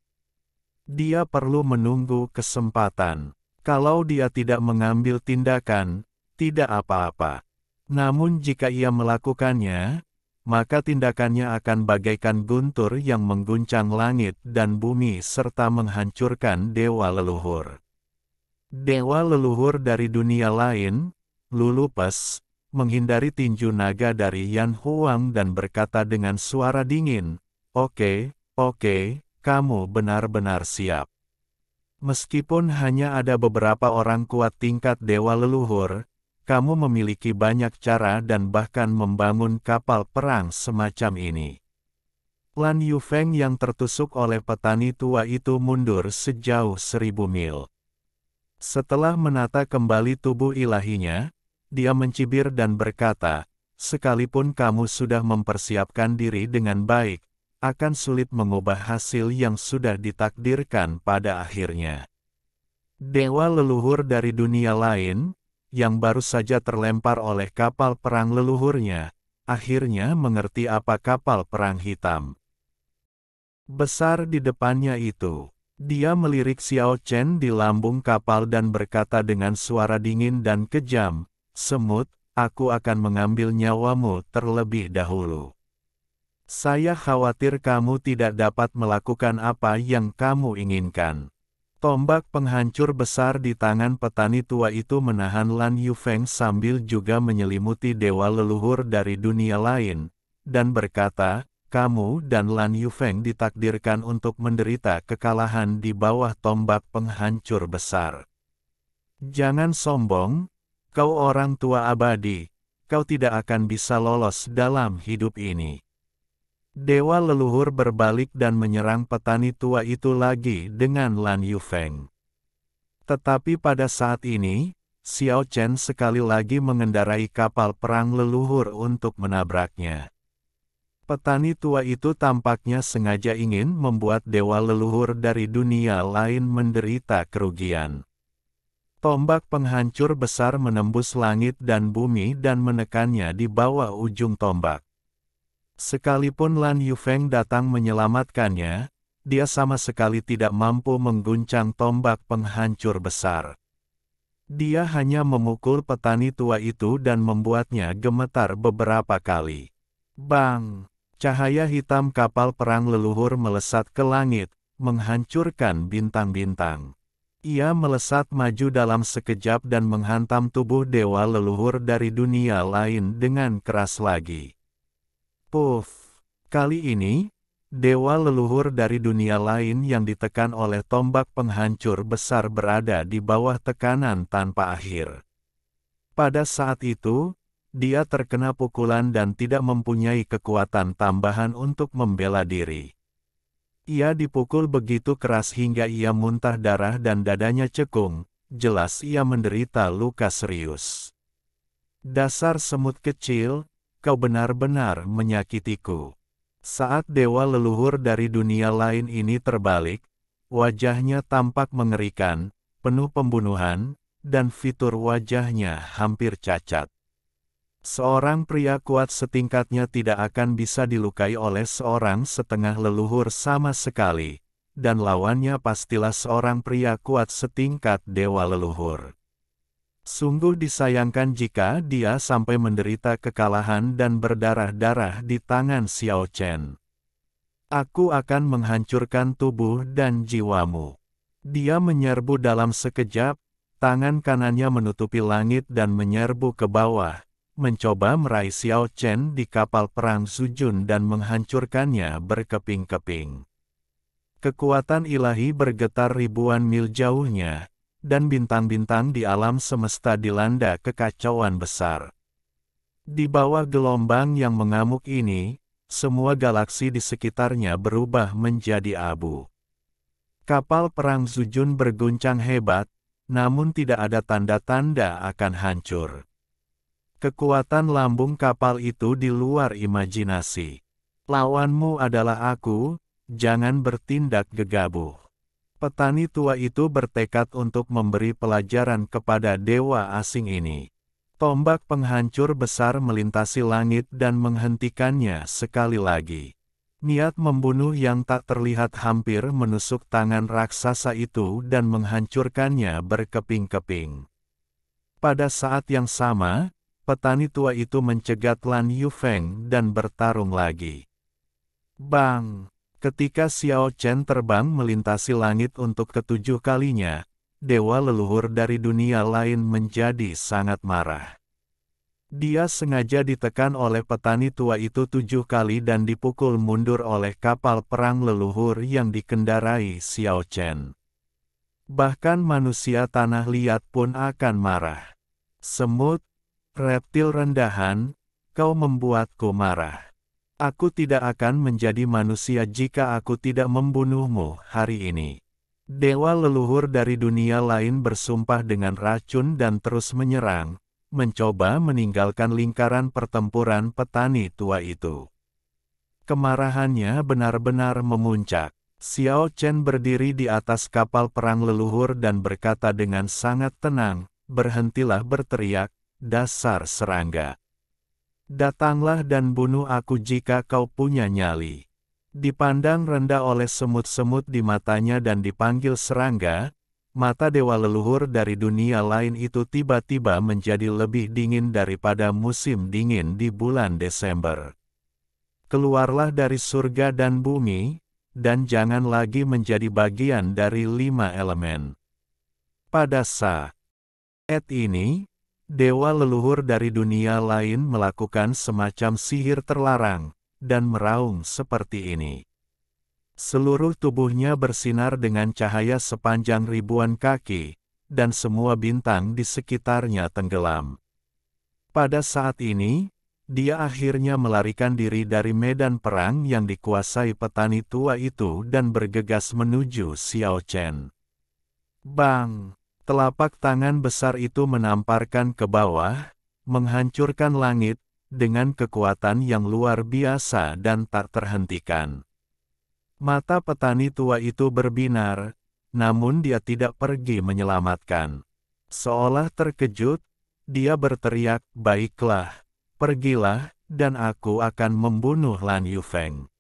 Dia perlu menunggu kesempatan. Kalau dia tidak mengambil tindakan, tidak apa-apa. Namun jika ia melakukannya, maka tindakannya akan bagaikan guntur yang mengguncang langit dan bumi serta menghancurkan dewa leluhur. Dewa leluhur dari dunia lain, Lulupes, menghindari tinju naga dari Yan Huang dan berkata dengan suara dingin, "Oke, kamu benar-benar siap." Meskipun hanya ada beberapa orang kuat tingkat dewa leluhur, kamu memiliki banyak cara dan bahkan membangun kapal perang semacam ini. Lan Yufeng yang tertusuk oleh petani tua itu mundur sejauh 1000 mil. Setelah menata kembali tubuh ilahinya, dia mencibir dan berkata, "Sekalipun kamu sudah mempersiapkan diri dengan baik, akan sulit mengubah hasil yang sudah ditakdirkan pada akhirnya." Dewa leluhur dari dunia lain, yang baru saja terlempar oleh kapal perang leluhurnya, akhirnya mengerti apa kapal perang hitam besar di depannya itu. Dia melirik Xiao Chen di lambung kapal dan berkata dengan suara dingin dan kejam, "Semut, aku akan mengambil nyawamu terlebih dahulu. Saya khawatir kamu tidak dapat melakukan apa yang kamu inginkan." Tombak penghancur besar di tangan petani tua itu menahan Lan Yufeng sambil juga menyelimuti dewa leluhur dari dunia lain, dan berkata, "Kamu dan Lan Yufeng ditakdirkan untuk menderita kekalahan di bawah tombak penghancur besar. Jangan sombong, kau orang tua abadi, kau tidak akan bisa lolos dalam hidup ini." Dewa leluhur berbalik dan menyerang petani tua itu lagi dengan Lan Yufeng. Tetapi pada saat ini, Xiao Chen sekali lagi mengendarai kapal perang leluhur untuk menabraknya. Petani tua itu tampaknya sengaja ingin membuat dewa leluhur dari dunia lain menderita kerugian. Tombak penghancur besar menembus langit dan bumi dan menekannya di bawah ujung tombak. Sekalipun Lan Yufeng datang menyelamatkannya, dia sama sekali tidak mampu mengguncang tombak penghancur besar. Dia hanya memukul petani tua itu dan membuatnya gemetar beberapa kali. Bang! Cahaya hitam kapal perang leluhur melesat ke langit, menghancurkan bintang-bintang. Ia melesat maju dalam sekejap dan menghantam tubuh dewa leluhur dari dunia lain dengan keras lagi. Puff! Kali ini, dewa leluhur dari dunia lain yang ditekan oleh tombak penghancur besar berada di bawah tekanan tanpa akhir. Pada saat itu, dia terkena pukulan dan tidak mempunyai kekuatan tambahan untuk membela diri. Ia dipukul begitu keras hingga ia muntah darah dan dadanya cekung, jelas ia menderita luka serius. "Dasar semut kecil, kau benar-benar menyakitiku." Saat dewa leluhur dari dunia lain ini terbalik, wajahnya tampak mengerikan, penuh pembunuhan, dan fitur wajahnya hampir cacat. Seorang pria kuat setingkatnya tidak akan bisa dilukai oleh seorang setengah leluhur sama sekali, dan lawannya pastilah seorang pria kuat setingkat dewa leluhur. Sungguh disayangkan jika dia sampai menderita kekalahan dan berdarah-darah di tangan Xiao Chen. "Aku akan menghancurkan tubuh dan jiwamu." Dia menyerbu dalam sekejap, tangan kanannya menutupi langit dan menyerbu ke bawah, mencoba meraih Xiao Chen di kapal perang Zujun dan menghancurkannya berkeping-keping. Kekuatan ilahi bergetar ribuan mil jauhnya, dan bintang-bintang di alam semesta dilanda kekacauan besar. Di bawah gelombang yang mengamuk ini, semua galaksi di sekitarnya berubah menjadi abu. Kapal perang Zujun berguncang hebat, namun tidak ada tanda-tanda akan hancur. Kekuatan lambung kapal itu di luar imajinasi. "Lawanmu adalah aku, jangan bertindak gegabah." Petani tua itu bertekad untuk memberi pelajaran kepada dewa asing ini. Tombak penghancur besar melintasi langit dan menghentikannya sekali lagi. Niat membunuh yang tak terlihat hampir menusuk tangan raksasa itu dan menghancurkannya berkeping-keping. Pada saat yang sama, petani tua itu mencegat Lan Yufeng dan bertarung lagi. Bang! Ketika Xiao Chen terbang melintasi langit untuk ketujuh kalinya, dewa leluhur dari dunia lain menjadi sangat marah. Dia sengaja ditekan oleh petani tua itu 7 kali dan dipukul mundur oleh kapal perang leluhur yang dikendarai Xiao Chen. Bahkan manusia tanah liat pun akan marah. "Semut, reptil rendahan, kau membuatku marah. Aku tidak akan menjadi manusia jika aku tidak membunuhmu hari ini." Dewa leluhur dari dunia lain bersumpah dengan racun dan terus menyerang, mencoba meninggalkan lingkaran pertempuran petani tua itu. Kemarahannya benar-benar memuncak. Xiao Chen berdiri di atas kapal perang leluhur dan berkata dengan sangat tenang, "Berhentilah berteriak, dasar serangga. Datanglah dan bunuh aku jika kau punya nyali." Dipandang rendah oleh semut-semut di matanya dan dipanggil serangga, mata dewa leluhur dari dunia lain itu tiba-tiba menjadi lebih dingin daripada musim dingin di bulan Desember. "Keluarlah dari surga dan bumi, dan jangan lagi menjadi bagian dari 5 elemen." Pada saat ini, dewa leluhur dari dunia lain melakukan semacam sihir terlarang, dan meraung seperti ini. Seluruh tubuhnya bersinar dengan cahaya sepanjang ribuan kaki, dan semua bintang di sekitarnya tenggelam. Pada saat ini, dia akhirnya melarikan diri dari medan perang yang dikuasai petani tua itu dan bergegas menuju Xiao Chen. Bang! Telapak tangan besar itu menamparkan ke bawah, menghancurkan langit, dengan kekuatan yang luar biasa dan tak terhentikan. Mata petani tua itu berbinar, namun dia tidak pergi menyelamatkan. Seolah terkejut, dia berteriak, "Baiklah, pergilah, dan aku akan membunuh Lan Yufeng."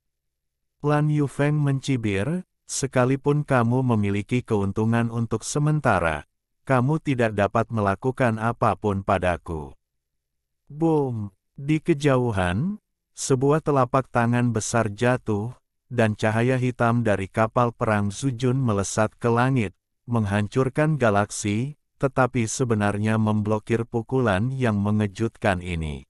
Lan Yufeng mencibir, "Sekalipun kamu memiliki keuntungan untuk sementara, kamu tidak dapat melakukan apapun padaku." Boom! Di kejauhan, sebuah telapak tangan besar jatuh, dan cahaya hitam dari kapal perang Zujun melesat ke langit, menghancurkan galaksi, tetapi sebenarnya memblokir pukulan yang mengejutkan ini.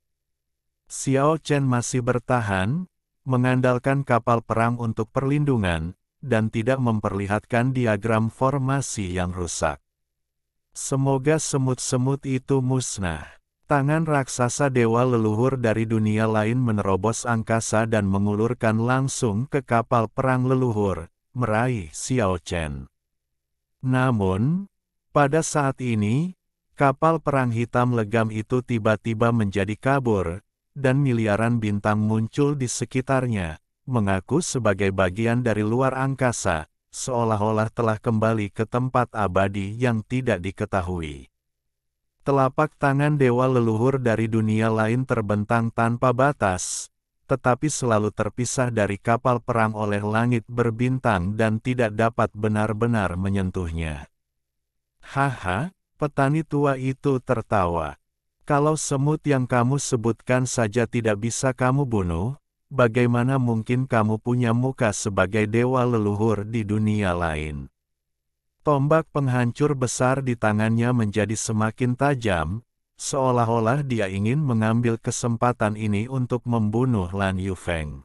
Xiao Chen masih bertahan, mengandalkan kapal perang untuk perlindungan, dan tidak memperlihatkan diagram formasi yang rusak. Semoga semut-semut itu musnah. Tangan raksasa dewa leluhur dari dunia lain menerobos angkasa dan mengulurkan langsung ke kapal perang leluhur, meraih Xiao Chen. Namun, pada saat ini, kapal perang hitam legam itu tiba-tiba menjadi kabur, dan miliaran bintang muncul di sekitarnya, mengaku sebagai bagian dari luar angkasa, seolah-olah telah kembali ke tempat abadi yang tidak diketahui. Telapak tangan dewa leluhur dari dunia lain terbentang tanpa batas, tetapi selalu terpisah dari kapal perang oleh langit berbintang dan tidak dapat benar-benar menyentuhnya. Haha, petani tua itu tertawa. Kalau semut yang kamu sebutkan saja tidak bisa kamu bunuh, bagaimana mungkin kamu punya muka sebagai dewa leluhur di dunia lain? Tombak penghancur besar di tangannya menjadi semakin tajam, seolah-olah dia ingin mengambil kesempatan ini untuk membunuh Lan Yufeng.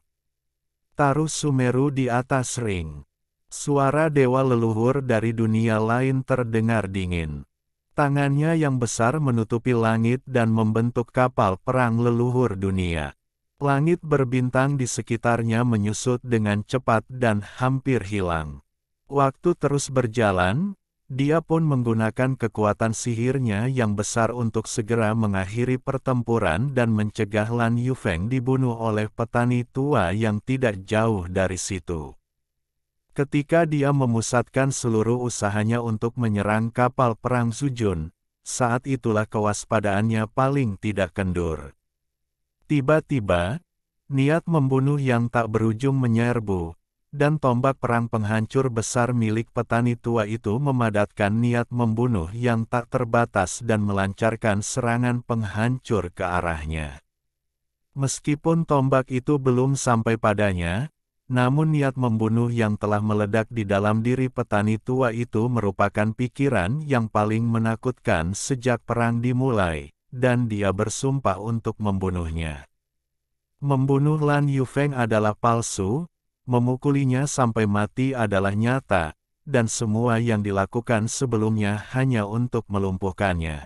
Taruh Sumeru di atas ring. Suara dewa leluhur dari dunia lain terdengar dingin. Tangannya yang besar menutupi langit dan membentuk kapal perang leluhur dunia. Langit berbintang di sekitarnya menyusut dengan cepat dan hampir hilang. Waktu terus berjalan, dia pun menggunakan kekuatan sihirnya yang besar untuk segera mengakhiri pertempuran dan mencegah Lan Yufeng dibunuh oleh petani tua yang tidak jauh dari situ. Ketika dia memusatkan seluruh usahanya untuk menyerang kapal perang Zujun, saat itulah kewaspadaannya paling tidak kendur. Tiba-tiba, niat membunuh yang tak berujung menyerbu, dan tombak perang penghancur besar milik petani tua itu memadatkan niat membunuh yang tak terbatas dan melancarkan serangan penghancur ke arahnya. Meskipun tombak itu belum sampai padanya, namun niat membunuh yang telah meledak di dalam diri petani tua itu merupakan pikiran yang paling menakutkan sejak perang dimulai, dan dia bersumpah untuk membunuhnya. Membunuh Lan Yufeng adalah palsu, memukulinya sampai mati adalah nyata, dan semua yang dilakukan sebelumnya hanya untuk melumpuhkannya.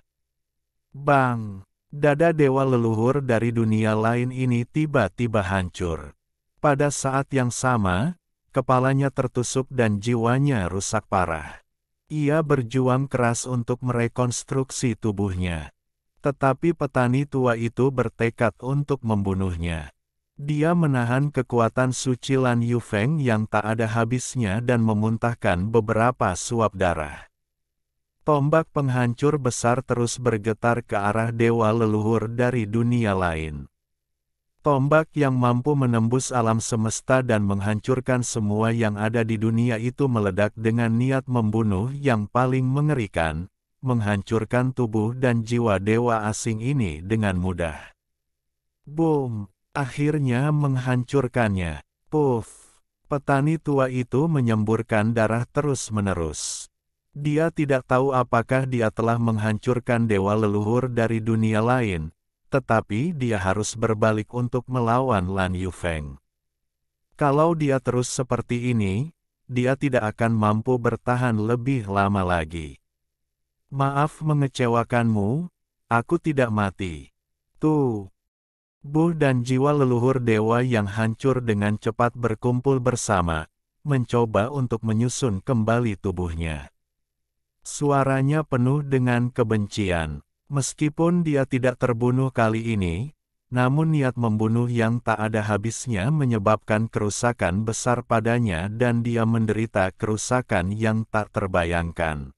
Bang! Dada dewa leluhur dari dunia lain ini tiba-tiba hancur. Pada saat yang sama, kepalanya tertusuk dan jiwanya rusak parah. Ia berjuang keras untuk merekonstruksi tubuhnya. Tetapi petani tua itu bertekad untuk membunuhnya. Dia menahan kekuatan suci Lan Yufeng yang tak ada habisnya dan memuntahkan beberapa suap darah. Tombak penghancur besar terus bergetar ke arah dewa leluhur dari dunia lain. Tombak yang mampu menembus alam semesta dan menghancurkan semua yang ada di dunia itu meledak dengan niat membunuh yang paling mengerikan, menghancurkan tubuh dan jiwa dewa asing ini dengan mudah. Boom! Akhirnya menghancurkannya. Puff! Petani tua itu menyemburkan darah terus-menerus. Dia tidak tahu apakah dia telah menghancurkan dewa leluhur dari dunia lain, tetapi dia harus berbalik untuk melawan Lan Yufeng. Kalau dia terus seperti ini, dia tidak akan mampu bertahan lebih lama lagi. Maaf mengecewakanmu, aku tidak mati. Tubuh dan jiwa leluhur dewa yang hancur dengan cepat berkumpul bersama, mencoba untuk menyusun kembali tubuhnya. Suaranya penuh dengan kebencian. Meskipun dia tidak terbunuh kali ini, namun niat membunuh yang tak ada habisnya menyebabkan kerusakan besar padanya dan dia menderita kerusakan yang tak terbayangkan.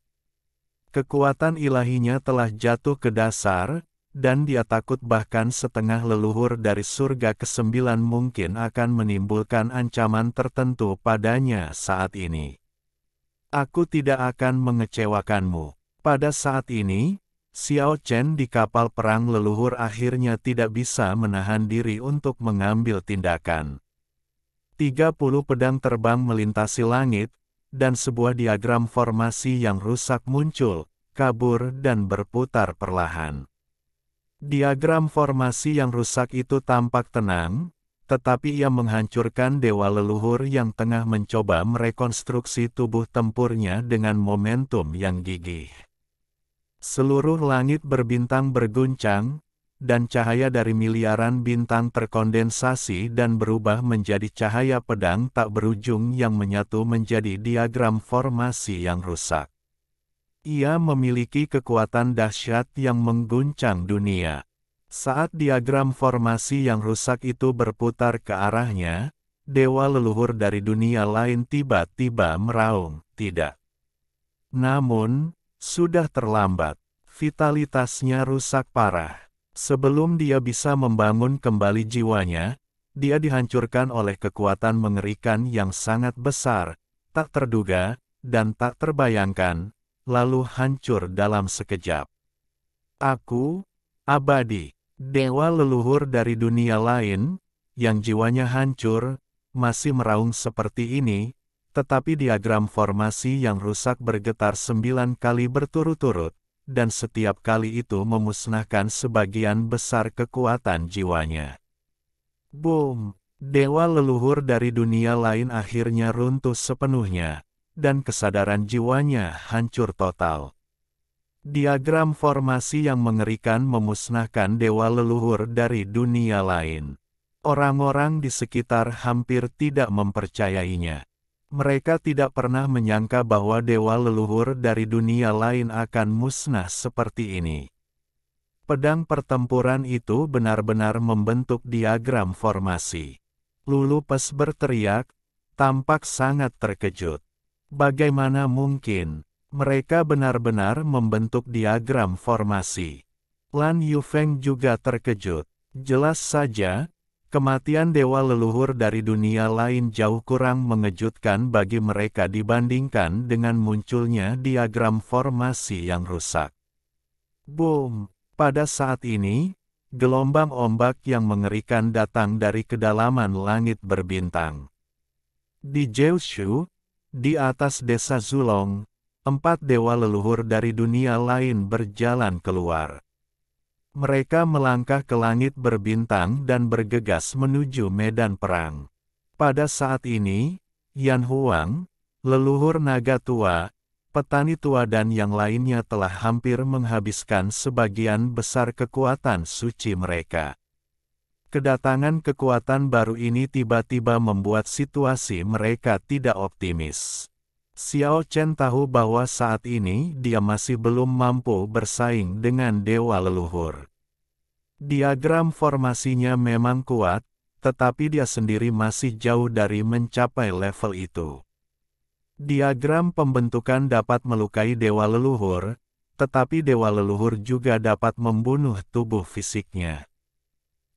Kekuatan ilahinya telah jatuh ke dasar, dan dia takut bahkan setengah leluhur dari surga ke-9 mungkin akan menimbulkan ancaman tertentu padanya saat ini. Aku tidak akan mengecewakanmu. Pada saat ini, Xiao Chen di kapal perang leluhur akhirnya tidak bisa menahan diri untuk mengambil tindakan. 30 pedang terbang melintasi langit, dan sebuah diagram formasi yang rusak muncul, kabur dan berputar perlahan. Diagram formasi yang rusak itu tampak tenang, tetapi ia menghancurkan dewa leluhur yang tengah mencoba merekonstruksi tubuh tempurnya dengan momentum yang gigih. Seluruh langit berbintang berguncang, dan cahaya dari miliaran bintang terkondensasi dan berubah menjadi cahaya pedang tak berujung yang menyatu menjadi diagram formasi yang rusak. Ia memiliki kekuatan dahsyat yang mengguncang dunia. Saat diagram formasi yang rusak itu berputar ke arahnya, dewa leluhur dari dunia lain tiba-tiba meraung, "Tidak." Namun, sudah terlambat. Vitalitasnya rusak parah. Sebelum dia bisa membangun kembali jiwanya, dia dihancurkan oleh kekuatan mengerikan yang sangat besar, tak terduga, dan tak terbayangkan, lalu hancur dalam sekejap. Aku, abadi, dewa leluhur dari dunia lain, yang jiwanya hancur, masih meraung seperti ini, tetapi diagram formasi yang rusak bergetar 9 kali berturut-turut, dan setiap kali itu memusnahkan sebagian besar kekuatan jiwanya. Boom! Dewa leluhur dari dunia lain akhirnya runtuh sepenuhnya, dan kesadaran jiwanya hancur total. Diagram formasi yang mengerikan memusnahkan dewa leluhur dari dunia lain. Orang-orang di sekitar hampir tidak mempercayainya. Mereka tidak pernah menyangka bahwa dewa leluhur dari dunia lain akan musnah seperti ini. Pedang pertempuran itu benar-benar membentuk diagram formasi. Lulu Pes berteriak, tampak sangat terkejut. Bagaimana mungkin mereka benar-benar membentuk diagram formasi? Lan Yufeng juga terkejut. Jelas saja, kematian dewa leluhur dari dunia lain jauh kurang mengejutkan bagi mereka dibandingkan dengan munculnya diagram formasi yang rusak. Boom! Pada saat ini, gelombang ombak yang mengerikan datang dari kedalaman langit berbintang. Di Jiushu, di atas desa Zulong, 4 dewa leluhur dari dunia lain berjalan keluar. Mereka melangkah ke langit berbintang dan bergegas menuju medan perang. Pada saat ini, Yan Huang, leluhur naga tua, petani tua dan yang lainnya telah hampir menghabiskan sebagian besar kekuatan suci mereka. Kedatangan kekuatan baru ini tiba-tiba membuat situasi mereka tidak optimis. Xiao Chen tahu bahwa saat ini dia masih belum mampu bersaing dengan dewa leluhur. Diagram formasinya memang kuat, tetapi dia sendiri masih jauh dari mencapai level itu. Diagram pembentukan dapat melukai dewa leluhur, tetapi dewa leluhur juga dapat membunuh tubuh fisiknya.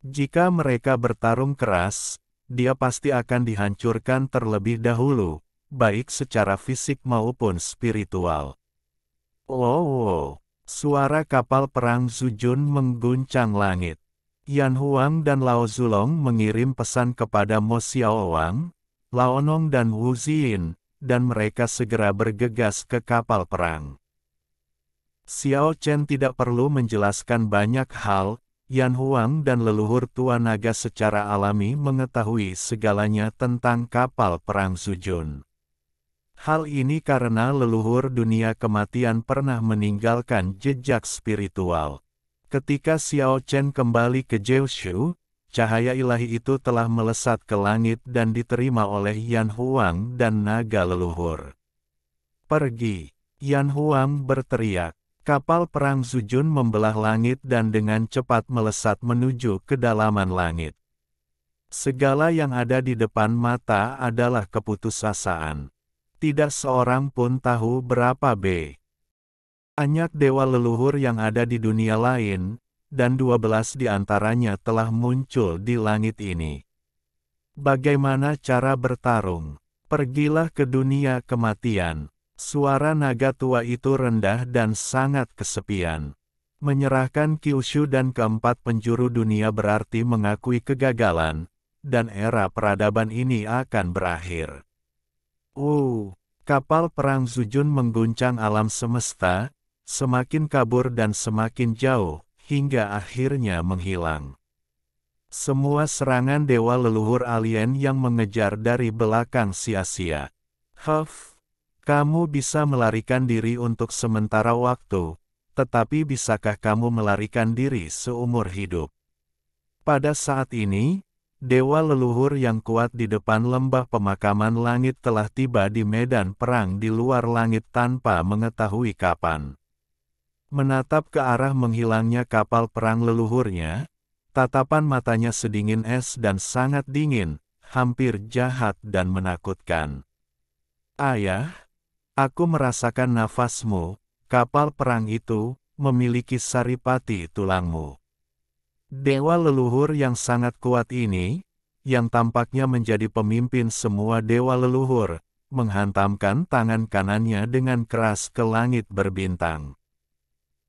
Jika mereka bertarung keras, dia pasti akan dihancurkan terlebih dahulu, baik secara fisik maupun spiritual. Oh, suara kapal perang Zujun mengguncang langit. Yan Huang dan Lao Zulong mengirim pesan kepada Mo Xiaowang, Lao Nong dan Wu Ziyin, dan mereka segera bergegas ke kapal perang. Xiao Chen tidak perlu menjelaskan banyak hal, Yan Huang dan leluhur tua naga secara alami mengetahui segalanya tentang kapal perang Zujun. Hal ini karena leluhur dunia kematian pernah meninggalkan jejak spiritual. Ketika Xiao Chen kembali ke Jiushu, cahaya ilahi itu telah melesat ke langit dan diterima oleh Yan Huang dan naga leluhur. "Pergi!" Yan Huang berteriak. Kapal perang Zujun membelah langit dan dengan cepat melesat menuju kedalaman langit. Segala yang ada di depan mata adalah keputusasaan. Tidak seorang pun tahu berapa banyak dewa leluhur yang ada di dunia lain, dan 12 di antaranya telah muncul di langit ini. Bagaimana cara bertarung? Pergilah ke dunia kematian. Suara naga tua itu rendah dan sangat kesepian. Menyerahkan Kyushu dan keempat penjuru dunia berarti mengakui kegagalan, dan era peradaban ini akan berakhir. Kapal perang Zujun mengguncang alam semesta, semakin kabur dan semakin jauh, hingga akhirnya menghilang. Semua serangan dewa leluhur alien yang mengejar dari belakang sia-sia. Kamu bisa melarikan diri untuk sementara waktu, tetapi bisakah kamu melarikan diri seumur hidup? Pada saat ini, dewa leluhur yang kuat di depan lembah pemakaman langit telah tiba di medan perang di luar langit tanpa mengetahui kapan. Menatap ke arah menghilangnya kapal perang leluhurnya, tatapan matanya sedingin es dan sangat dingin, hampir jahat dan menakutkan. "Ayah, aku merasakan nafasmu, kapal perang itu memiliki saripati tulangmu." Dewa leluhur yang sangat kuat ini, yang tampaknya menjadi pemimpin semua dewa leluhur, menghantamkan tangan kanannya dengan keras ke langit berbintang.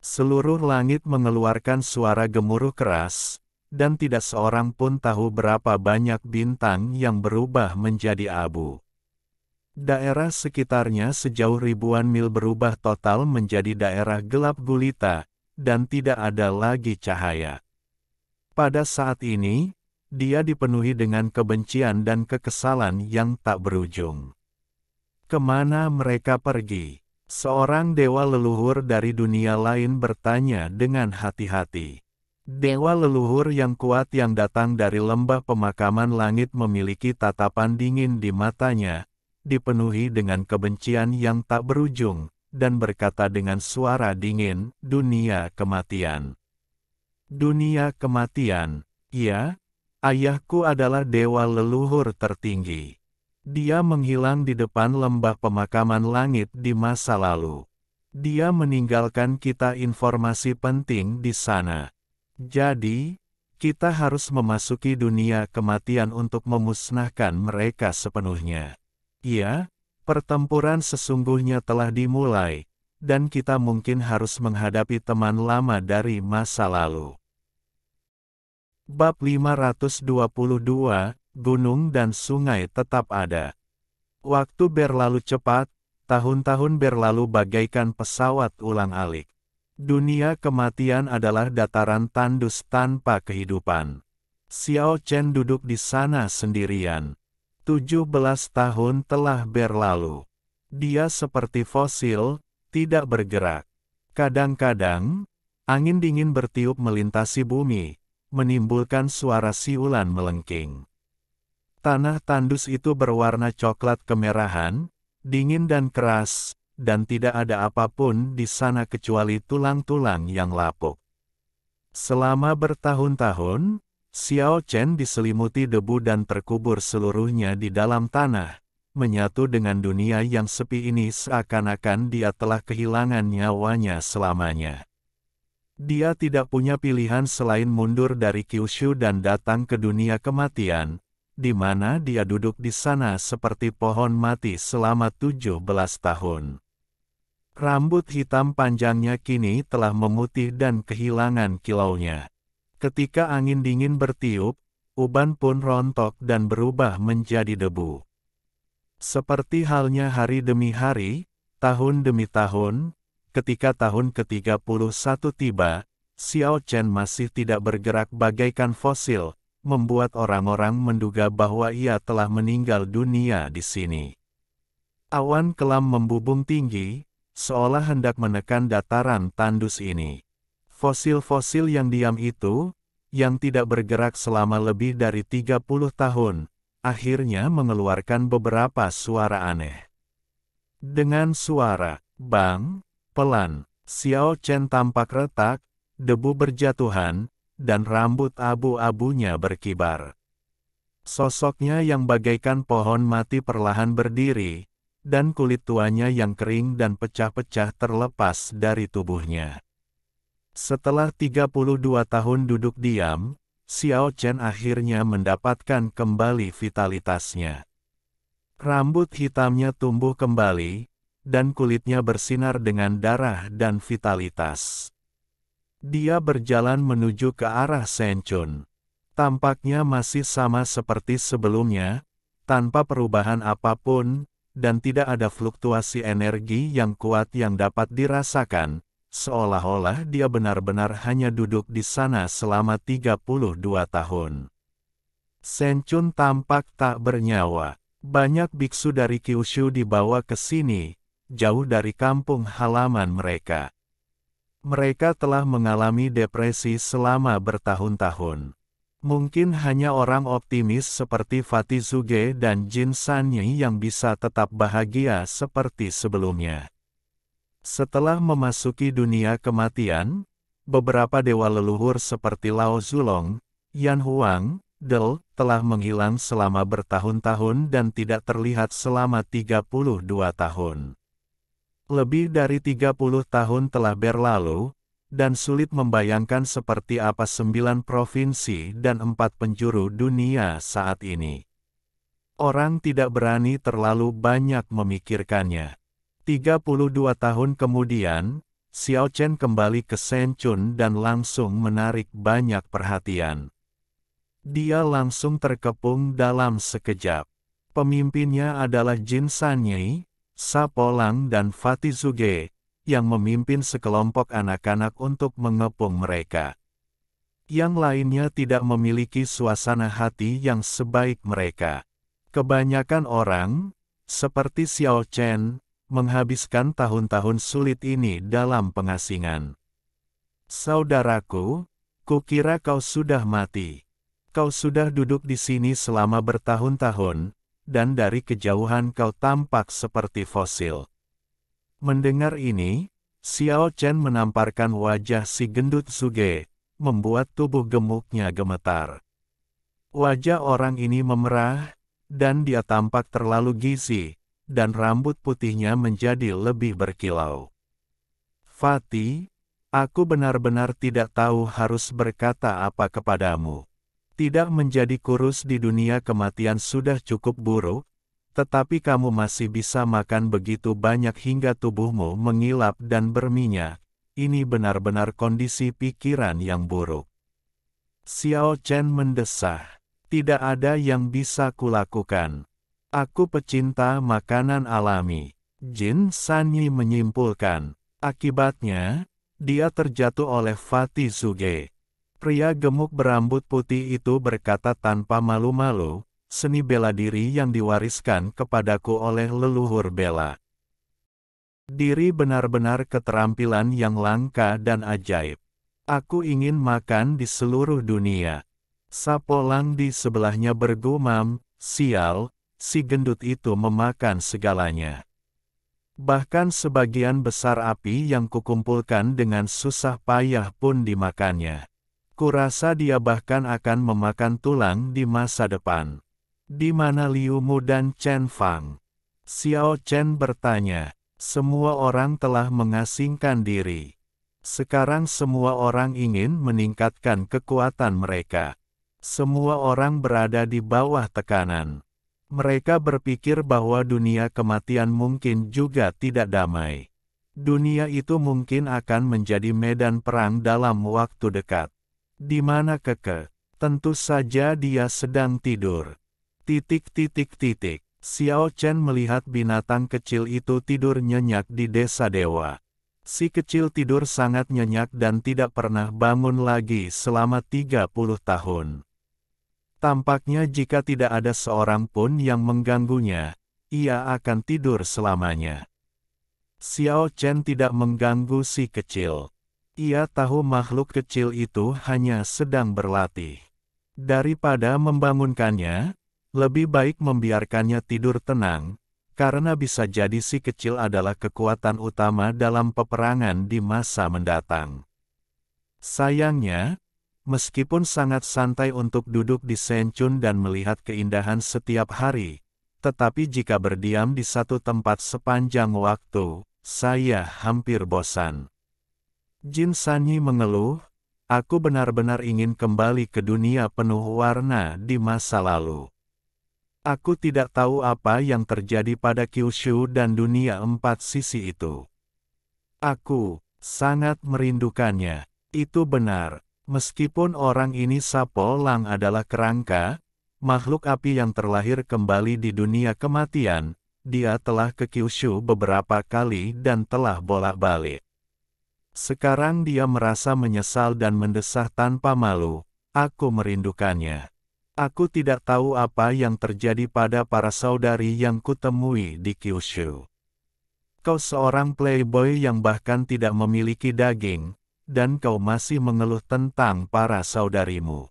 Seluruh langit mengeluarkan suara gemuruh keras, dan tidak seorang pun tahu berapa banyak bintang yang berubah menjadi abu. Daerah sekitarnya sejauh ribuan mil berubah total menjadi daerah gelap gulita, dan tidak ada lagi cahaya. Pada saat ini, dia dipenuhi dengan kebencian dan kekesalan yang tak berujung. Kemana mereka pergi? Seorang dewa leluhur dari dunia lain bertanya dengan hati-hati. Dewa leluhur yang kuat yang datang dari lembah pemakaman langit memiliki tatapan dingin di matanya, dipenuhi dengan kebencian yang tak berujung, dan berkata dengan suara dingin, "Dunia kematian. Dunia kematian. Ya, ayahku adalah dewa leluhur tertinggi. Dia menghilang di depan lembah pemakaman langit di masa lalu. Dia meninggalkan kita informasi penting di sana. Jadi, kita harus memasuki dunia kematian untuk memusnahkan mereka sepenuhnya. Ya, pertempuran sesungguhnya telah dimulai, dan kita mungkin harus menghadapi teman lama dari masa lalu." Bab 522, Gunung dan Sungai tetap ada. Waktu berlalu cepat, tahun-tahun berlalu bagaikan pesawat ulang-alik. Dunia kematian adalah dataran tandus tanpa kehidupan. Xiao Chen duduk di sana sendirian. 17 tahun telah berlalu. Dia seperti fosil, tidak bergerak. Kadang-kadang, angin dingin bertiup melintasi bumi, menimbulkan suara siulan melengking. Tanah tandus itu berwarna coklat kemerahan, dingin dan keras, dan tidak ada apapun di sana kecuali tulang-tulang yang lapuk. Selama bertahun-tahun, Xiao Chen diselimuti debu dan terkubur seluruhnya di dalam tanah, menyatu dengan dunia yang sepi ini seakan-akan dia telah kehilangan nyawanya selamanya. Dia tidak punya pilihan selain mundur dari Kyushu dan datang ke dunia kematian, di mana dia duduk di sana seperti pohon mati selama 17 tahun. Rambut hitam panjangnya kini telah memutih dan kehilangan kilaunya. Ketika angin dingin bertiup, uban pun rontok dan berubah menjadi debu. Seperti halnya hari demi hari, tahun demi tahun, ketika tahun ke-31 tiba, Xiao Chen masih tidak bergerak bagaikan fosil, membuat orang-orang menduga bahwa ia telah meninggal dunia di sini. Awan kelam membubung tinggi, seolah hendak menekan dataran tandus ini. Fosil-fosil yang diam itu, yang tidak bergerak selama lebih dari 30 tahun, akhirnya mengeluarkan beberapa suara aneh. Dengan suara bang, pelan, Xiao Chen tampak retak, debu berjatuhan, dan rambut abu-abunya berkibar. Sosoknya yang bagaikan pohon mati perlahan berdiri, dan kulit tuanya yang kering dan pecah-pecah terlepas dari tubuhnya. Setelah 32 tahun duduk diam, Xiao Chen akhirnya mendapatkan kembali vitalitasnya. Rambut hitamnya tumbuh kembali, dan kulitnya bersinar dengan darah dan vitalitas. Dia berjalan menuju ke arah Shen Chun. Tampaknya masih sama seperti sebelumnya, tanpa perubahan apapun, dan tidak ada fluktuasi energi yang kuat yang dapat dirasakan, seolah-olah dia benar-benar hanya duduk di sana selama 32 tahun. Shen Chun tampak tak bernyawa. Banyak biksu dari Kyushu dibawa ke sini, jauh dari kampung halaman mereka. Mereka telah mengalami depresi selama bertahun-tahun. Mungkin hanya orang optimis seperti Fatih Zuge dan Jin Sanyi yang bisa tetap bahagia seperti sebelumnya. Setelah memasuki dunia kematian, beberapa dewa leluhur seperti Lao Zulong, Yan Huang, Del, telah menghilang selama bertahun-tahun dan tidak terlihat selama 32 tahun. Lebih dari 30 tahun telah berlalu, dan sulit membayangkan seperti apa 9 provinsi dan 4 penjuru dunia saat ini. Orang tidak berani terlalu banyak memikirkannya. 32 tahun kemudian, Xiao Chen kembali ke Shen Chun dan langsung menarik banyak perhatian. Dia langsung terkepung dalam sekejap. Pemimpinnya adalah Jin Sanyi, Sapolang dan Fatih Zuge, yang memimpin sekelompok anak-anak untuk mengepung mereka. Yang lainnya tidak memiliki suasana hati yang sebaik mereka. Kebanyakan orang, seperti Xiao Chen, menghabiskan tahun-tahun sulit ini dalam pengasingan. Saudaraku, kukira kau sudah mati. Kau sudah duduk di sini selama bertahun-tahun, dan dari kejauhan kau tampak seperti fosil. Mendengar ini, Xiao Chen menamparkan wajah si gendut Zuge, membuat tubuh gemuknya gemetar. Wajah orang ini memerah, dan dia tampak terlalu gizi, dan rambut putihnya menjadi lebih berkilau. Fatih, aku benar-benar tidak tahu harus berkata apa kepadamu. Tidak menjadi kurus di dunia kematian sudah cukup buruk, tetapi kamu masih bisa makan begitu banyak hingga tubuhmu mengilap dan berminyak. Ini benar-benar kondisi pikiran yang buruk. Xiao Chen mendesah. Tidak ada yang bisa kulakukan. Aku pecinta makanan alami. Jin Sanyi menyimpulkan. Akibatnya, dia terjatuh oleh Fatih Zuge. Pria gemuk berambut putih itu berkata tanpa malu-malu, seni bela diri yang diwariskan kepadaku oleh leluhur bela diri benar-benar keterampilan yang langka dan ajaib. Aku ingin makan di seluruh dunia. Sapolang di sebelahnya bergumam, sial, si gendut itu memakan segalanya. Bahkan sebagian besar api yang kukumpulkan dengan susah payah pun dimakannya. Kurasa dia bahkan akan memakan tulang di masa depan. Di mana Liu Mu dan Chen Fang? Xiao Chen bertanya. Semua orang telah mengasingkan diri. Sekarang semua orang ingin meningkatkan kekuatan mereka. Semua orang berada di bawah tekanan. Mereka berpikir bahwa dunia kematian mungkin juga tidak damai. Dunia itu mungkin akan menjadi medan perang dalam waktu dekat. Di mana Keke? Tentu saja dia sedang tidur. Xiao Chen melihat binatang kecil itu tidur nyenyak di desa dewa. Si kecil tidur sangat nyenyak dan tidak pernah bangun lagi selama 30 tahun. Tampaknya jika tidak ada seorang pun yang mengganggunya, ia akan tidur selamanya. Xiao Chen tidak mengganggu si kecil. Ia tahu makhluk kecil itu hanya sedang berlatih. Daripada membangunkannya, lebih baik membiarkannya tidur tenang, karena bisa jadi si kecil adalah kekuatan utama dalam peperangan di masa mendatang. Sayangnya, meskipun sangat santai untuk duduk di Senchun dan melihat keindahan setiap hari, tetapi jika berdiam di satu tempat sepanjang waktu, saya hampir bosan. Jin Sanyi mengeluh, aku benar-benar ingin kembali ke dunia penuh warna di masa lalu. Aku tidak tahu apa yang terjadi pada Kyushu dan dunia empat sisi itu. Aku sangat merindukannya. Itu benar, meskipun orang ini Sapolang adalah kerangka, makhluk api yang terlahir kembali di dunia kematian, dia telah ke Kyushu beberapa kali dan telah bolak-balik. Sekarang dia merasa menyesal dan mendesah tanpa malu, aku merindukannya. Aku tidak tahu apa yang terjadi pada para saudari yang kutemui di Kyushu. Kau seorang playboy yang bahkan tidak memiliki daging, dan kau masih mengeluh tentang para saudarimu.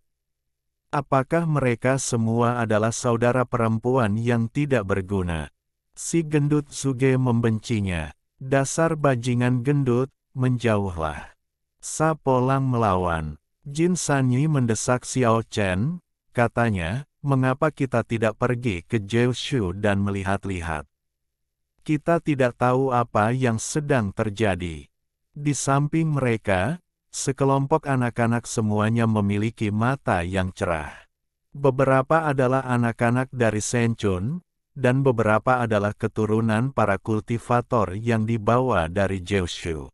Apakah mereka semua adalah saudara perempuan yang tidak berguna? Si gendut Suge membencinya. Dasar bajingan gendut, menjauhlah. Sapolang melawan. Jin Sanyi mendesak Xiao Chen. Katanya, mengapa kita tidak pergi ke Jeoshu dan melihat-lihat? Kita tidak tahu apa yang sedang terjadi. Di samping mereka, sekelompok anak-anak semuanya memiliki mata yang cerah. Beberapa adalah anak-anak dari Senchun, dan beberapa adalah keturunan para kultivator yang dibawa dari Jeoshu.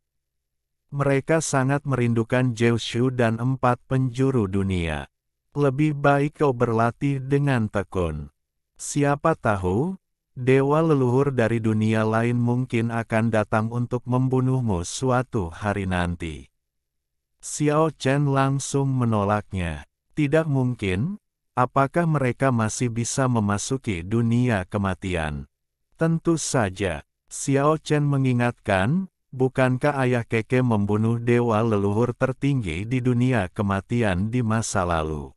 Mereka sangat merindukan Jeoshu dan empat penjuru dunia. Lebih baik kau berlatih dengan tekun. Siapa tahu, dewa leluhur dari dunia lain mungkin akan datang untuk membunuhmu suatu hari nanti. Xiao Chen langsung menolaknya. Tidak mungkin, apakah mereka masih bisa memasuki dunia kematian? Tentu saja, Xiao Chen mengingatkan, bukankah ayah Keke membunuh dewa leluhur tertinggi di dunia kematian di masa lalu?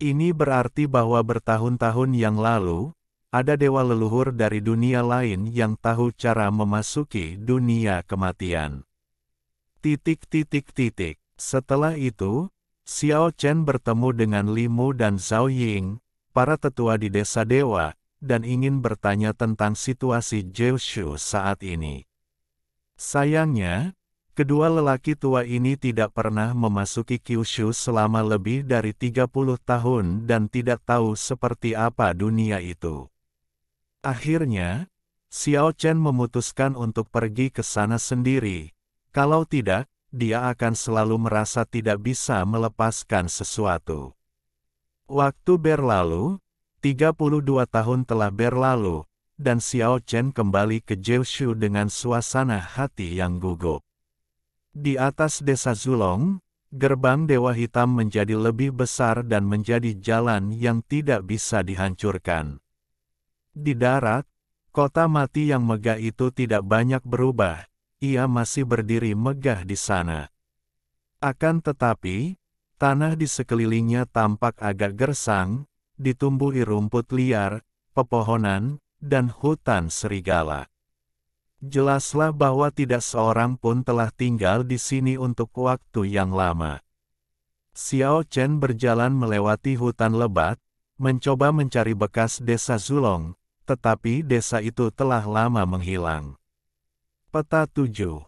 Ini berarti bahwa bertahun-tahun yang lalu, ada dewa leluhur dari dunia lain yang tahu cara memasuki dunia kematian. Setelah itu, Xiao Chen bertemu dengan Limu dan Zhao Ying, para tetua di desa dewa, dan ingin bertanya tentang situasi Jeoshu saat ini. Sayangnya, kedua lelaki tua ini tidak pernah memasuki Kyushu selama lebih dari 30 tahun dan tidak tahu seperti apa dunia itu. Akhirnya, Xiao Chen memutuskan untuk pergi ke sana sendiri. Kalau tidak, dia akan selalu merasa tidak bisa melepaskan sesuatu. Waktu berlalu, 32 tahun telah berlalu, dan Xiao Chen kembali ke Jeoshu dengan suasana hati yang gugup. Di atas desa Zulong, gerbang Dewa Hitam menjadi lebih besar dan menjadi jalan yang tidak bisa dihancurkan. Di darat, kota mati yang megah itu tidak banyak berubah, ia masih berdiri megah di sana. Akan tetapi, tanah di sekelilingnya tampak agak gersang, ditumbuhi rumput liar, pepohonan, dan hutan serigala. Jelaslah bahwa tidak seorang pun telah tinggal di sini untuk waktu yang lama. Xiao Chen berjalan melewati hutan lebat, mencoba mencari bekas desa Zulong, tetapi desa itu telah lama menghilang. Peta 7.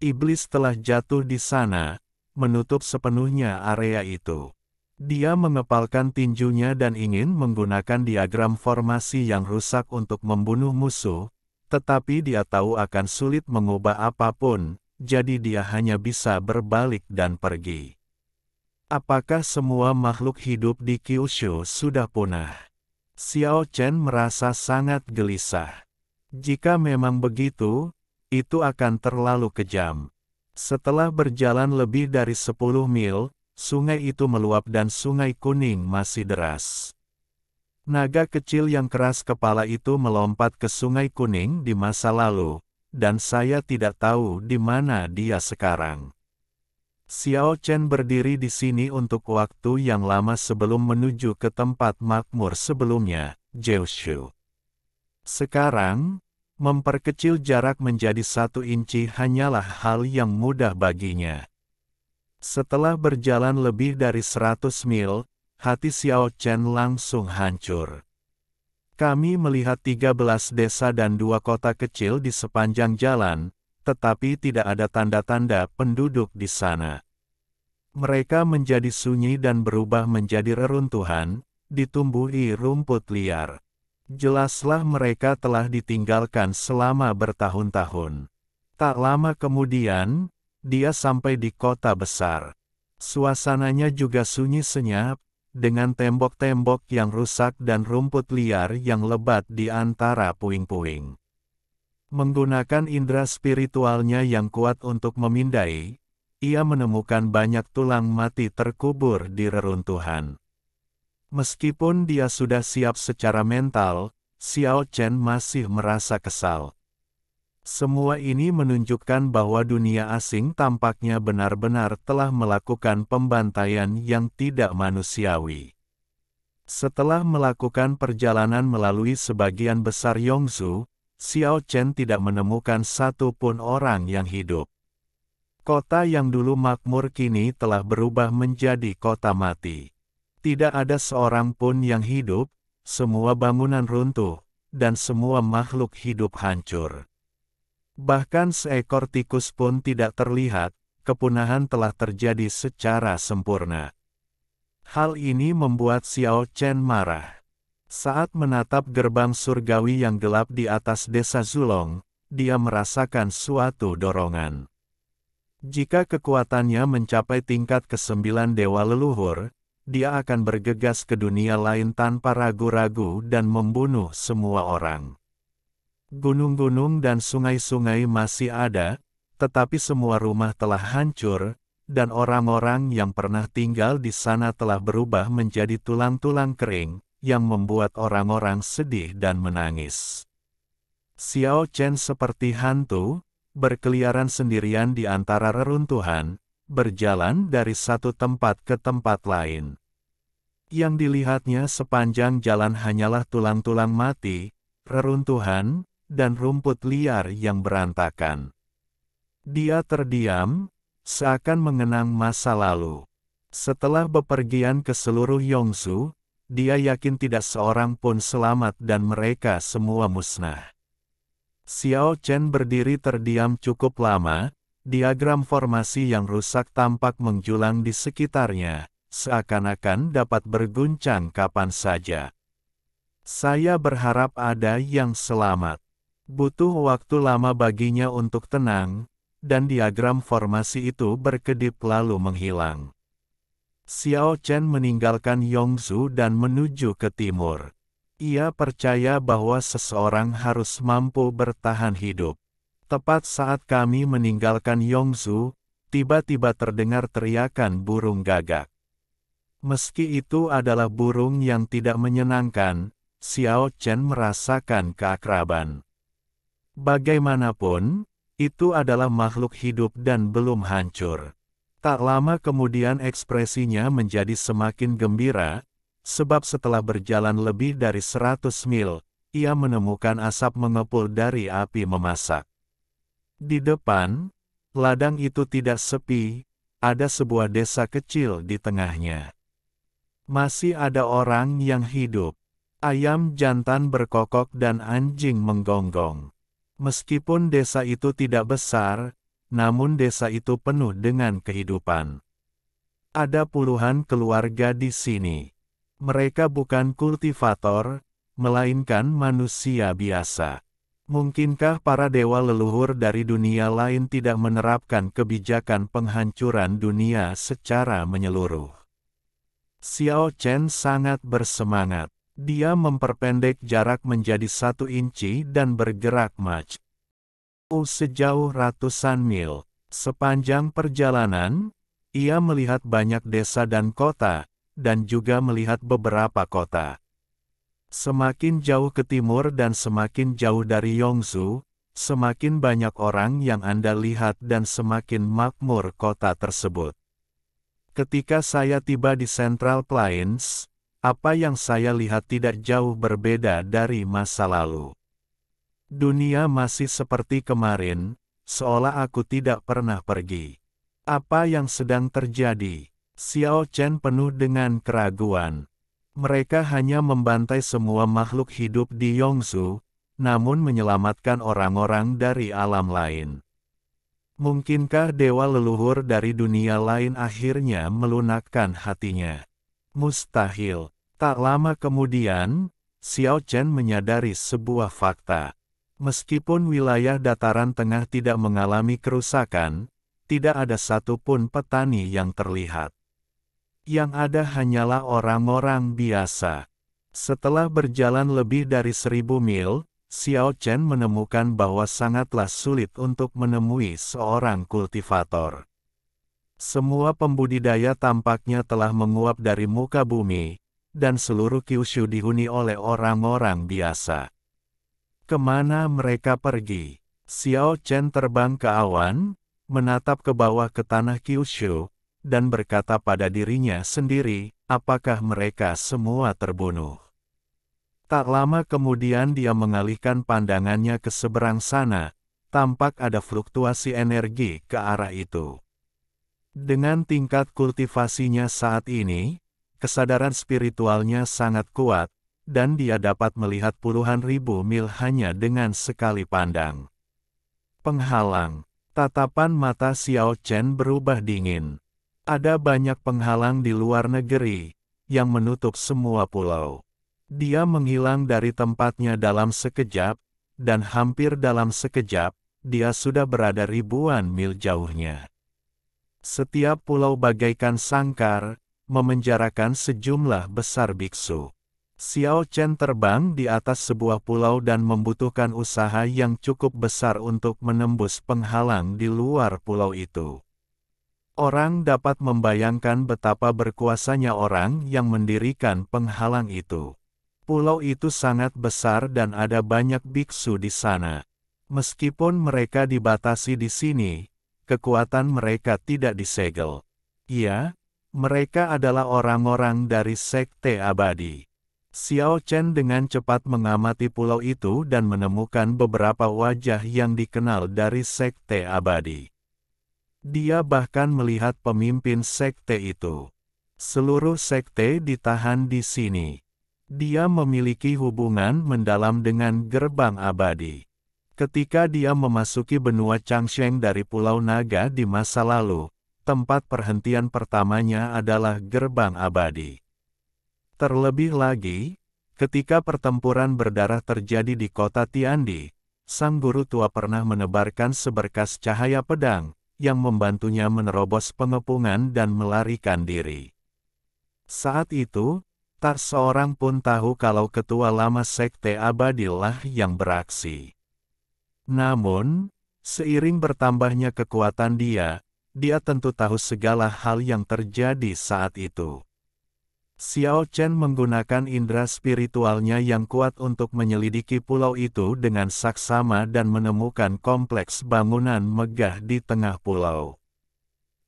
Iblis telah jatuh di sana, menutup sepenuhnya area itu. Dia mengepalkan tinjunya dan ingin menggunakan diagram formasi yang rusak untuk membunuh musuh, tetapi dia tahu akan sulit mengubah apapun, jadi dia hanya bisa berbalik dan pergi. Apakah semua makhluk hidup di Kyushu sudah punah? Xiao Chen merasa sangat gelisah. Jika memang begitu, itu akan terlalu kejam. Setelah berjalan lebih dari 10 mil, sungai itu meluap dan Sungai Kuning masih deras. Naga kecil yang keras kepala itu melompat ke Sungai Kuning di masa lalu, dan saya tidak tahu di mana dia sekarang. Xiao Chen berdiri di sini untuk waktu yang lama sebelum menuju ke tempat makmur sebelumnya, Jiushu. Sekarang, memperkecil jarak menjadi 1 inci hanyalah hal yang mudah baginya. Setelah berjalan lebih dari 100 mil, hati Xiao Chen langsung hancur. Kami melihat 13 desa dan 2 kota kecil di sepanjang jalan, tetapi tidak ada tanda-tanda penduduk di sana. Mereka menjadi sunyi dan berubah menjadi reruntuhan, ditumbuhi rumput liar. Jelaslah mereka telah ditinggalkan selama bertahun-tahun. Tak lama kemudian, dia sampai di kota besar. Suasananya juga sunyi senyap, dengan tembok-tembok yang rusak dan rumput liar yang lebat di antara puing-puing. Menggunakan indera spiritualnya yang kuat untuk memindai, ia menemukan banyak tulang mati terkubur di reruntuhan. Meskipun dia sudah siap secara mental, Xiao Chen masih merasa kesal. Semua ini menunjukkan bahwa dunia asing tampaknya benar-benar telah melakukan pembantaian yang tidak manusiawi. Setelah melakukan perjalanan melalui sebagian besar Yongzhou, Xiao Chen tidak menemukan satu pun orang yang hidup. Kota yang dulu makmur kini telah berubah menjadi kota mati. Tidak ada seorang pun yang hidup, semua bangunan runtuh, dan semua makhluk hidup hancur. Bahkan seekor tikus pun tidak terlihat, kepunahan telah terjadi secara sempurna. Hal ini membuat Xiao Chen marah. Saat menatap gerbang surgawi yang gelap di atas desa Zulong, dia merasakan suatu dorongan. Jika kekuatannya mencapai tingkat ke-9 dewa leluhur, dia akan bergegas ke dunia lain tanpa ragu-ragu dan membunuh semua orang. Gunung-gunung dan sungai-sungai masih ada, tetapi semua rumah telah hancur, dan orang-orang yang pernah tinggal di sana telah berubah menjadi tulang-tulang kering, yang membuat orang-orang sedih dan menangis. Xiao Chen seperti hantu, berkeliaran sendirian di antara reruntuhan, berjalan dari satu tempat ke tempat lain. Yang dilihatnya sepanjang jalan hanyalah tulang-tulang mati, reruntuhan, dan rumput liar yang berantakan. Dia terdiam, seakan mengenang masa lalu. Setelah bepergian ke seluruh Yongzhou, dia yakin tidak seorang pun selamat dan mereka semua musnah. Xiao Chen berdiri terdiam cukup lama, diagram formasi yang rusak tampak menjulang di sekitarnya, seakan-akan dapat berguncang kapan saja. Saya berharap ada yang selamat. Butuh waktu lama baginya untuk tenang, dan diagram formasi itu berkedip lalu menghilang. Xiao Chen meninggalkan Yongzhou dan menuju ke timur. Ia percaya bahwa seseorang harus mampu bertahan hidup. Tepat saat kami meninggalkan Yongzhou, tiba-tiba terdengar teriakan burung gagak. Meski itu adalah burung yang tidak menyenangkan, Xiao Chen merasakan keakraban. Bagaimanapun, itu adalah makhluk hidup dan belum hancur. Tak lama kemudian ekspresinya menjadi semakin gembira, sebab setelah berjalan lebih dari 100 mil, ia menemukan asap mengepul dari api memasak. Di depan, ladang itu tidak sepi, ada sebuah desa kecil di tengahnya. Masih ada orang yang hidup. Ayam jantan berkokok dan anjing menggonggong. Meskipun desa itu tidak besar, namun desa itu penuh dengan kehidupan. Ada puluhan keluarga di sini. Mereka bukan kultivator, melainkan manusia biasa. Mungkinkah para dewa leluhur dari dunia lain tidak menerapkan kebijakan penghancuran dunia secara menyeluruh? Xiao Chen sangat bersemangat. Dia memperpendek jarak menjadi 1 inci dan bergerak maju. Sejauh ratusan mil. Sepanjang perjalanan, ia melihat banyak desa dan kota, dan juga melihat beberapa kota. Semakin jauh ke timur dan semakin jauh dari Yongzhou, semakin banyak orang yang Anda lihat dan semakin makmur kota tersebut. Ketika saya tiba di Central Plains, apa yang saya lihat tidak jauh berbeda dari masa lalu. Dunia masih seperti kemarin, seolah aku tidak pernah pergi. Apa yang sedang terjadi? Xiao Chen penuh dengan keraguan. Mereka hanya membantai semua makhluk hidup di Yongzhou, namun menyelamatkan orang-orang dari alam lain. Mungkinkah dewa leluhur dari dunia lain akhirnya melunakkan hatinya? Mustahil. Tak lama kemudian, Xiao Chen menyadari sebuah fakta. Meskipun wilayah dataran tengah tidak mengalami kerusakan, tidak ada satupun petani yang terlihat. Yang ada hanyalah orang-orang biasa. Setelah berjalan lebih dari 1000 mil, Xiao Chen menemukan bahwa sangatlah sulit untuk menemui seorang kultivator. Semua pembudidaya tampaknya telah menguap dari muka bumi, dan seluruh Kyushu dihuni oleh orang-orang biasa. Kemana mereka pergi? Xiao Chen terbang ke awan, menatap ke bawah ke tanah Kyushu, dan berkata pada dirinya sendiri, apakah mereka semua terbunuh? Tak lama kemudian dia mengalihkan pandangannya ke seberang sana, tampak ada fluktuasi energi ke arah itu. Dengan tingkat kultivasinya saat ini, kesadaran spiritualnya sangat kuat, dan dia dapat melihat puluhan ribu mil hanya dengan sekali pandang. Penghalang. Tatapan mata Xiao Chen berubah dingin. Ada banyak penghalang di luar negeri, yang menutup semua pulau. Dia menghilang dari tempatnya dalam sekejap, dan hampir dalam sekejap, dia sudah berada ribuan mil jauhnya. Setiap pulau bagaikan sangkar, memenjarakan sejumlah besar biksu. Xiao Chen terbang di atas sebuah pulau dan membutuhkan usaha yang cukup besar untuk menembus penghalang di luar pulau itu. Orang dapat membayangkan betapa berkuasanya orang yang mendirikan penghalang itu. Pulau itu sangat besar dan ada banyak biksu di sana. Meskipun mereka dibatasi di sini, kekuatan mereka tidak disegel. Ya, mereka adalah orang-orang dari Sekte Abadi. Xiao Chen dengan cepat mengamati pulau itu dan menemukan beberapa wajah yang dikenal dari Sekte Abadi. Dia bahkan melihat pemimpin sekte itu. Seluruh sekte ditahan di sini. Dia memiliki hubungan mendalam dengan gerbang abadi. Ketika dia memasuki benua Changsheng dari Pulau Naga di masa lalu, tempat perhentian pertamanya adalah gerbang abadi. Terlebih lagi, ketika pertempuran berdarah terjadi di kota Tiandi, sang guru tua pernah menebarkan seberkas cahaya pedang, yang membantunya menerobos pengepungan dan melarikan diri. Saat itu, tak seorang pun tahu kalau ketua lama Sekte Abadilah yang beraksi. Namun, seiring bertambahnya kekuatan dia tentu tahu segala hal yang terjadi saat itu. Xiao Chen menggunakan indera spiritualnya yang kuat untuk menyelidiki pulau itu dengan saksama dan menemukan kompleks bangunan megah di tengah pulau.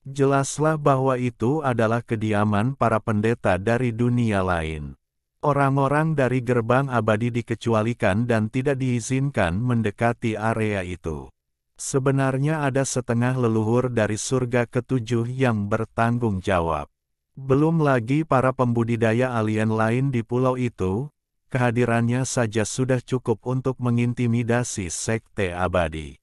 Jelaslah bahwa itu adalah kediaman para pendeta dari dunia lain. Orang-orang dari gerbang abadi dikecualikan dan tidak diizinkan mendekati area itu. Sebenarnya ada setengah leluhur dari surga ketujuh yang bertanggung jawab. Belum lagi para pembudidaya alien lain di pulau itu, kehadirannya saja sudah cukup untuk mengintimidasi Sekte Abadi.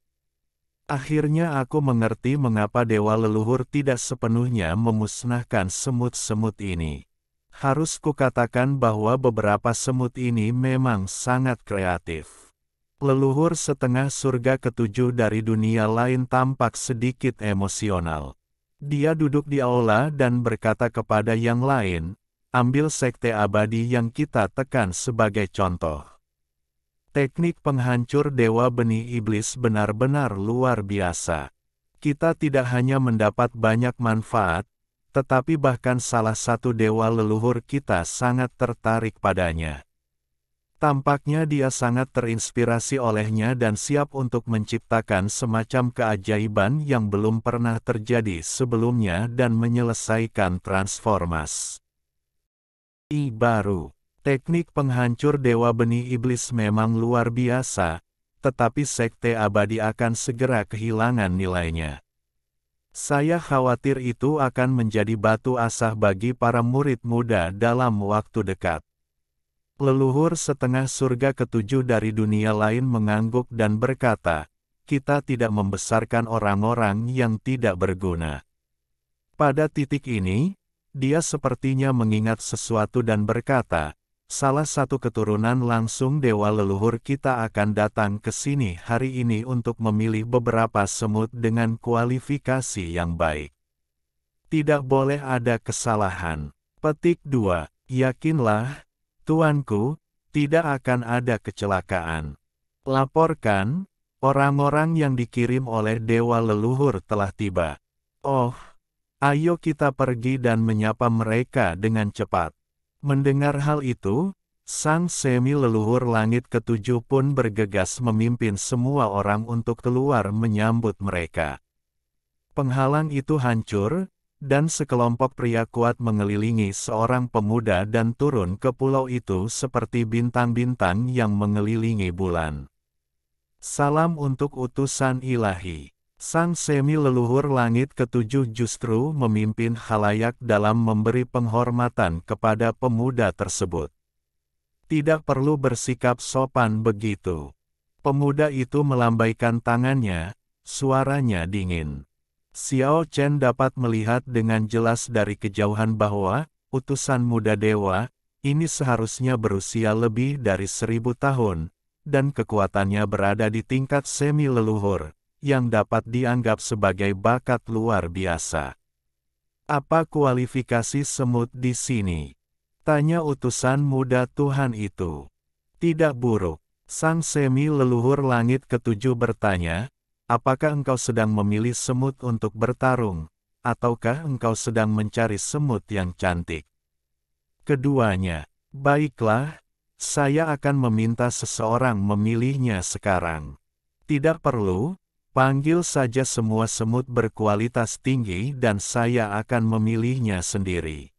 Akhirnya aku mengerti mengapa dewa leluhur tidak sepenuhnya memusnahkan semut-semut ini. Harus kukatakan bahwa beberapa semut ini memang sangat kreatif. Leluhur setengah surga ketujuh dari dunia lain tampak sedikit emosional. Dia duduk di aula dan berkata kepada yang lain, ambil Sekte Abadi yang kita tekan sebagai contoh. Teknik penghancur Dewa Benih Iblis benar-benar luar biasa. Kita tidak hanya mendapat banyak manfaat, tetapi bahkan salah satu dewa leluhur kita sangat tertarik padanya. Tampaknya dia sangat terinspirasi olehnya dan siap untuk menciptakan semacam keajaiban yang belum pernah terjadi sebelumnya dan menyelesaikan transformasi baru. Teknik penghancur Dewa Benih Iblis memang luar biasa, tetapi Sekte Abadi akan segera kehilangan nilainya. Saya khawatir itu akan menjadi batu asah bagi para murid muda dalam waktu dekat. Leluhur setengah surga ketujuh dari dunia lain mengangguk dan berkata, kita tidak membesarkan orang-orang yang tidak berguna. Pada titik ini, dia sepertinya mengingat sesuatu dan berkata, salah satu keturunan langsung dewa leluhur kita akan datang ke sini hari ini untuk memilih beberapa semut dengan kualifikasi yang baik. Tidak boleh ada kesalahan. Petik 2. Yakinlah, Tuanku, tidak akan ada kecelakaan. Laporkan, orang-orang yang dikirim oleh dewa leluhur telah tiba. Oh, ayo kita pergi dan menyapa mereka dengan cepat. Mendengar hal itu, sang semi leluhur langit ketujuh pun bergegas memimpin semua orang untuk keluar menyambut mereka. Penghalang itu hancur, dan sekelompok pria kuat mengelilingi seorang pemuda dan turun ke pulau itu seperti bintang-bintang yang mengelilingi bulan. Salam untuk utusan ilahi. Sang semi leluhur langit ketujuh justru memimpin khalayak dalam memberi penghormatan kepada pemuda tersebut. Tidak perlu bersikap sopan begitu. Pemuda itu melambaikan tangannya, suaranya dingin. Xiao Chen dapat melihat dengan jelas dari kejauhan bahwa, utusan muda dewa, ini seharusnya berusia lebih dari 1000 tahun, dan kekuatannya berada di tingkat semi leluhur, yang dapat dianggap sebagai bakat luar biasa. Apa kualifikasi semut di sini? Tanya utusan muda Tuhan itu. Tidak buruk. Sang semi leluhur langit ketujuh bertanya, apakah engkau sedang memilih semut untuk bertarung, ataukah engkau sedang mencari semut yang cantik? Keduanya. Baiklah, saya akan meminta seseorang memilihnya sekarang. Tidak perlu. Panggil saja semua semut berkualitas tinggi dan saya akan memilihnya sendiri.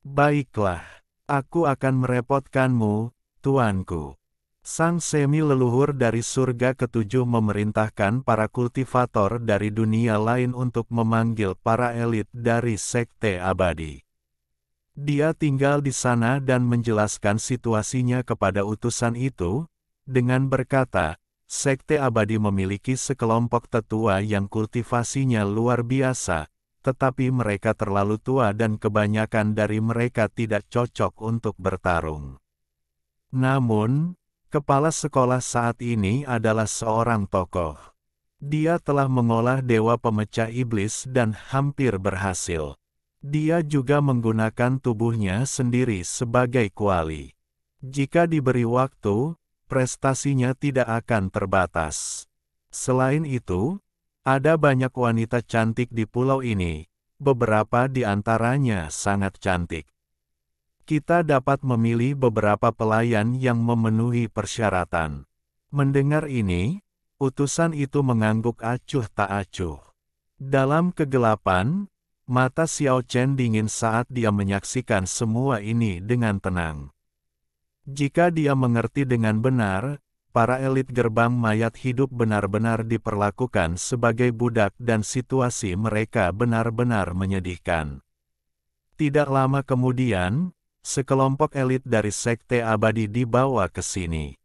Baiklah, aku akan merepotkanmu, tuanku. Sang semi leluhur dari surga ketujuh memerintahkan para kultivator dari dunia lain untuk memanggil para elit dari Sekte Abadi. Dia tinggal di sana dan menjelaskan situasinya kepada utusan itu, dengan berkata, Sekte Abadi memiliki sekelompok tetua yang kultivasinya luar biasa, tetapi mereka terlalu tua dan kebanyakan dari mereka tidak cocok untuk bertarung. Namun, kepala sekolah saat ini adalah seorang tokoh. Dia telah mengolah dewa pemecah iblis dan hampir berhasil. Dia juga menggunakan tubuhnya sendiri sebagai kuali. Jika diberi waktu, prestasinya tidak akan terbatas. Selain itu, ada banyak wanita cantik di pulau ini, beberapa di antaranya sangat cantik. Kita dapat memilih beberapa pelayan yang memenuhi persyaratan. Mendengar ini, utusan itu mengangguk acuh tak acuh. Dalam kegelapan, mata Xiao Chen dingin saat dia menyaksikan semua ini dengan tenang. Jika dia mengerti dengan benar, para elit gerbang mayat hidup benar-benar diperlakukan sebagai budak dan situasi mereka benar-benar menyedihkan. Tidak lama kemudian, sekelompok elit dari Sekte Abadi dibawa ke sini.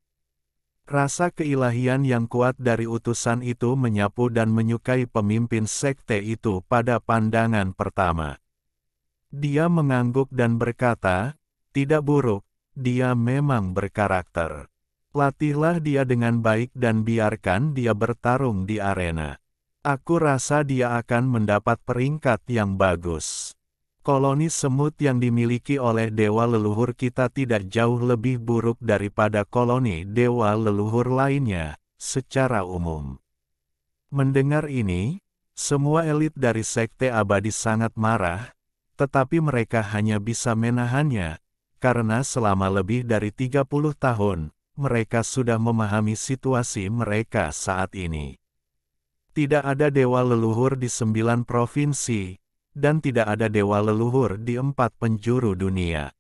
Rasa keilahian yang kuat dari utusan itu menyapu dan menyukai pemimpin sekte itu pada pandangan pertama. Dia mengangguk dan berkata, tidak buruk. Dia memang berkarakter. Latihlah dia dengan baik dan biarkan dia bertarung di arena. Aku rasa dia akan mendapat peringkat yang bagus. Koloni semut yang dimiliki oleh dewa leluhur kita tidak jauh lebih buruk daripada koloni dewa leluhur lainnya, secara umum. Mendengar ini, semua elit dari Sekte Abadi sangat marah, tetapi mereka hanya bisa menahannya, karena selama lebih dari 30 tahun, mereka sudah memahami situasi mereka saat ini. Tidak ada dewa leluhur di 9 provinsi, dan tidak ada dewa leluhur di 4 penjuru dunia.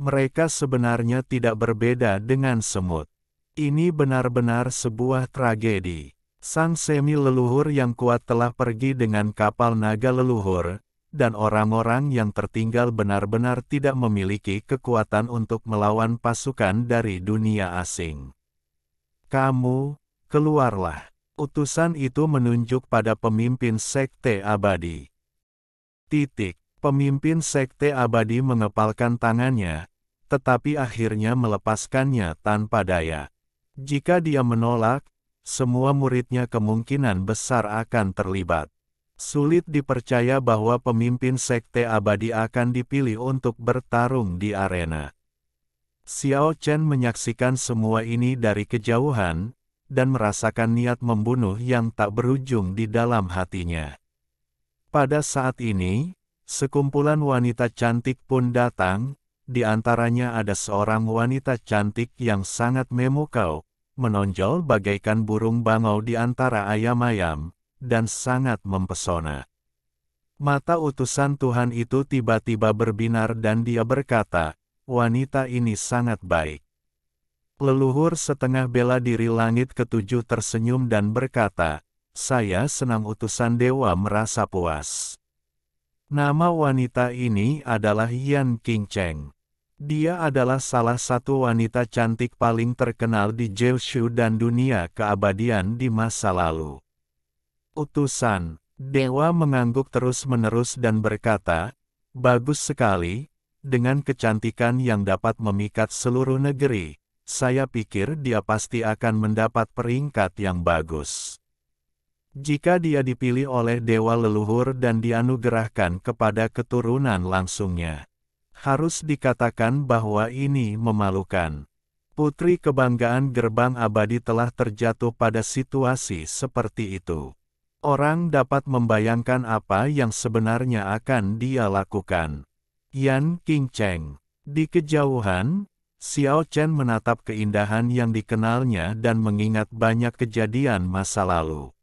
Mereka sebenarnya tidak berbeda dengan semut. Ini benar-benar sebuah tragedi. Sang semi leluhur yang kuat telah pergi dengan kapal naga leluhur, dan orang-orang yang tertinggal benar-benar tidak memiliki kekuatan untuk melawan pasukan dari dunia asing. Kamu, keluarlah. Utusan itu menunjuk pada pemimpin Sekte Abadi. Pemimpin Sekte Abadi mengepalkan tangannya, tetapi akhirnya melepaskannya tanpa daya. Jika dia menolak, semua muridnya kemungkinan besar akan terlibat. Sulit dipercaya bahwa pemimpin Sekte Abadi akan dipilih untuk bertarung di arena. Xiao Chen menyaksikan semua ini dari kejauhan, dan merasakan niat membunuh yang tak berujung di dalam hatinya. Pada saat ini, sekumpulan wanita cantik pun datang, di antaranya ada seorang wanita cantik yang sangat memukau, menonjol bagaikan burung bangau di antara ayam-ayam, dan sangat mempesona. Mata utusan Tuhan itu tiba-tiba berbinar dan dia berkata, wanita ini sangat baik. Leluhur setengah bela diri langit ketujuh tersenyum dan berkata, saya senang utusan dewa merasa puas. Nama wanita ini adalah Yan Qingcheng. Dia adalah salah satu wanita cantik paling terkenal di Jiushu dan dunia keabadian di masa lalu. Utusan, dewa mengangguk terus-menerus dan berkata, bagus sekali, dengan kecantikan yang dapat memikat seluruh negeri, saya pikir dia pasti akan mendapat peringkat yang bagus. Jika dia dipilih oleh dewa leluhur dan dianugerahkan kepada keturunan langsungnya, harus dikatakan bahwa ini memalukan. Putri kebanggaan gerbang abadi telah terjatuh pada situasi seperti itu. Orang dapat membayangkan apa yang sebenarnya akan dia lakukan. Yan Qingcheng. Di kejauhan, Xiao Chen menatap keindahan yang dikenalnya dan mengingat banyak kejadian masa lalu.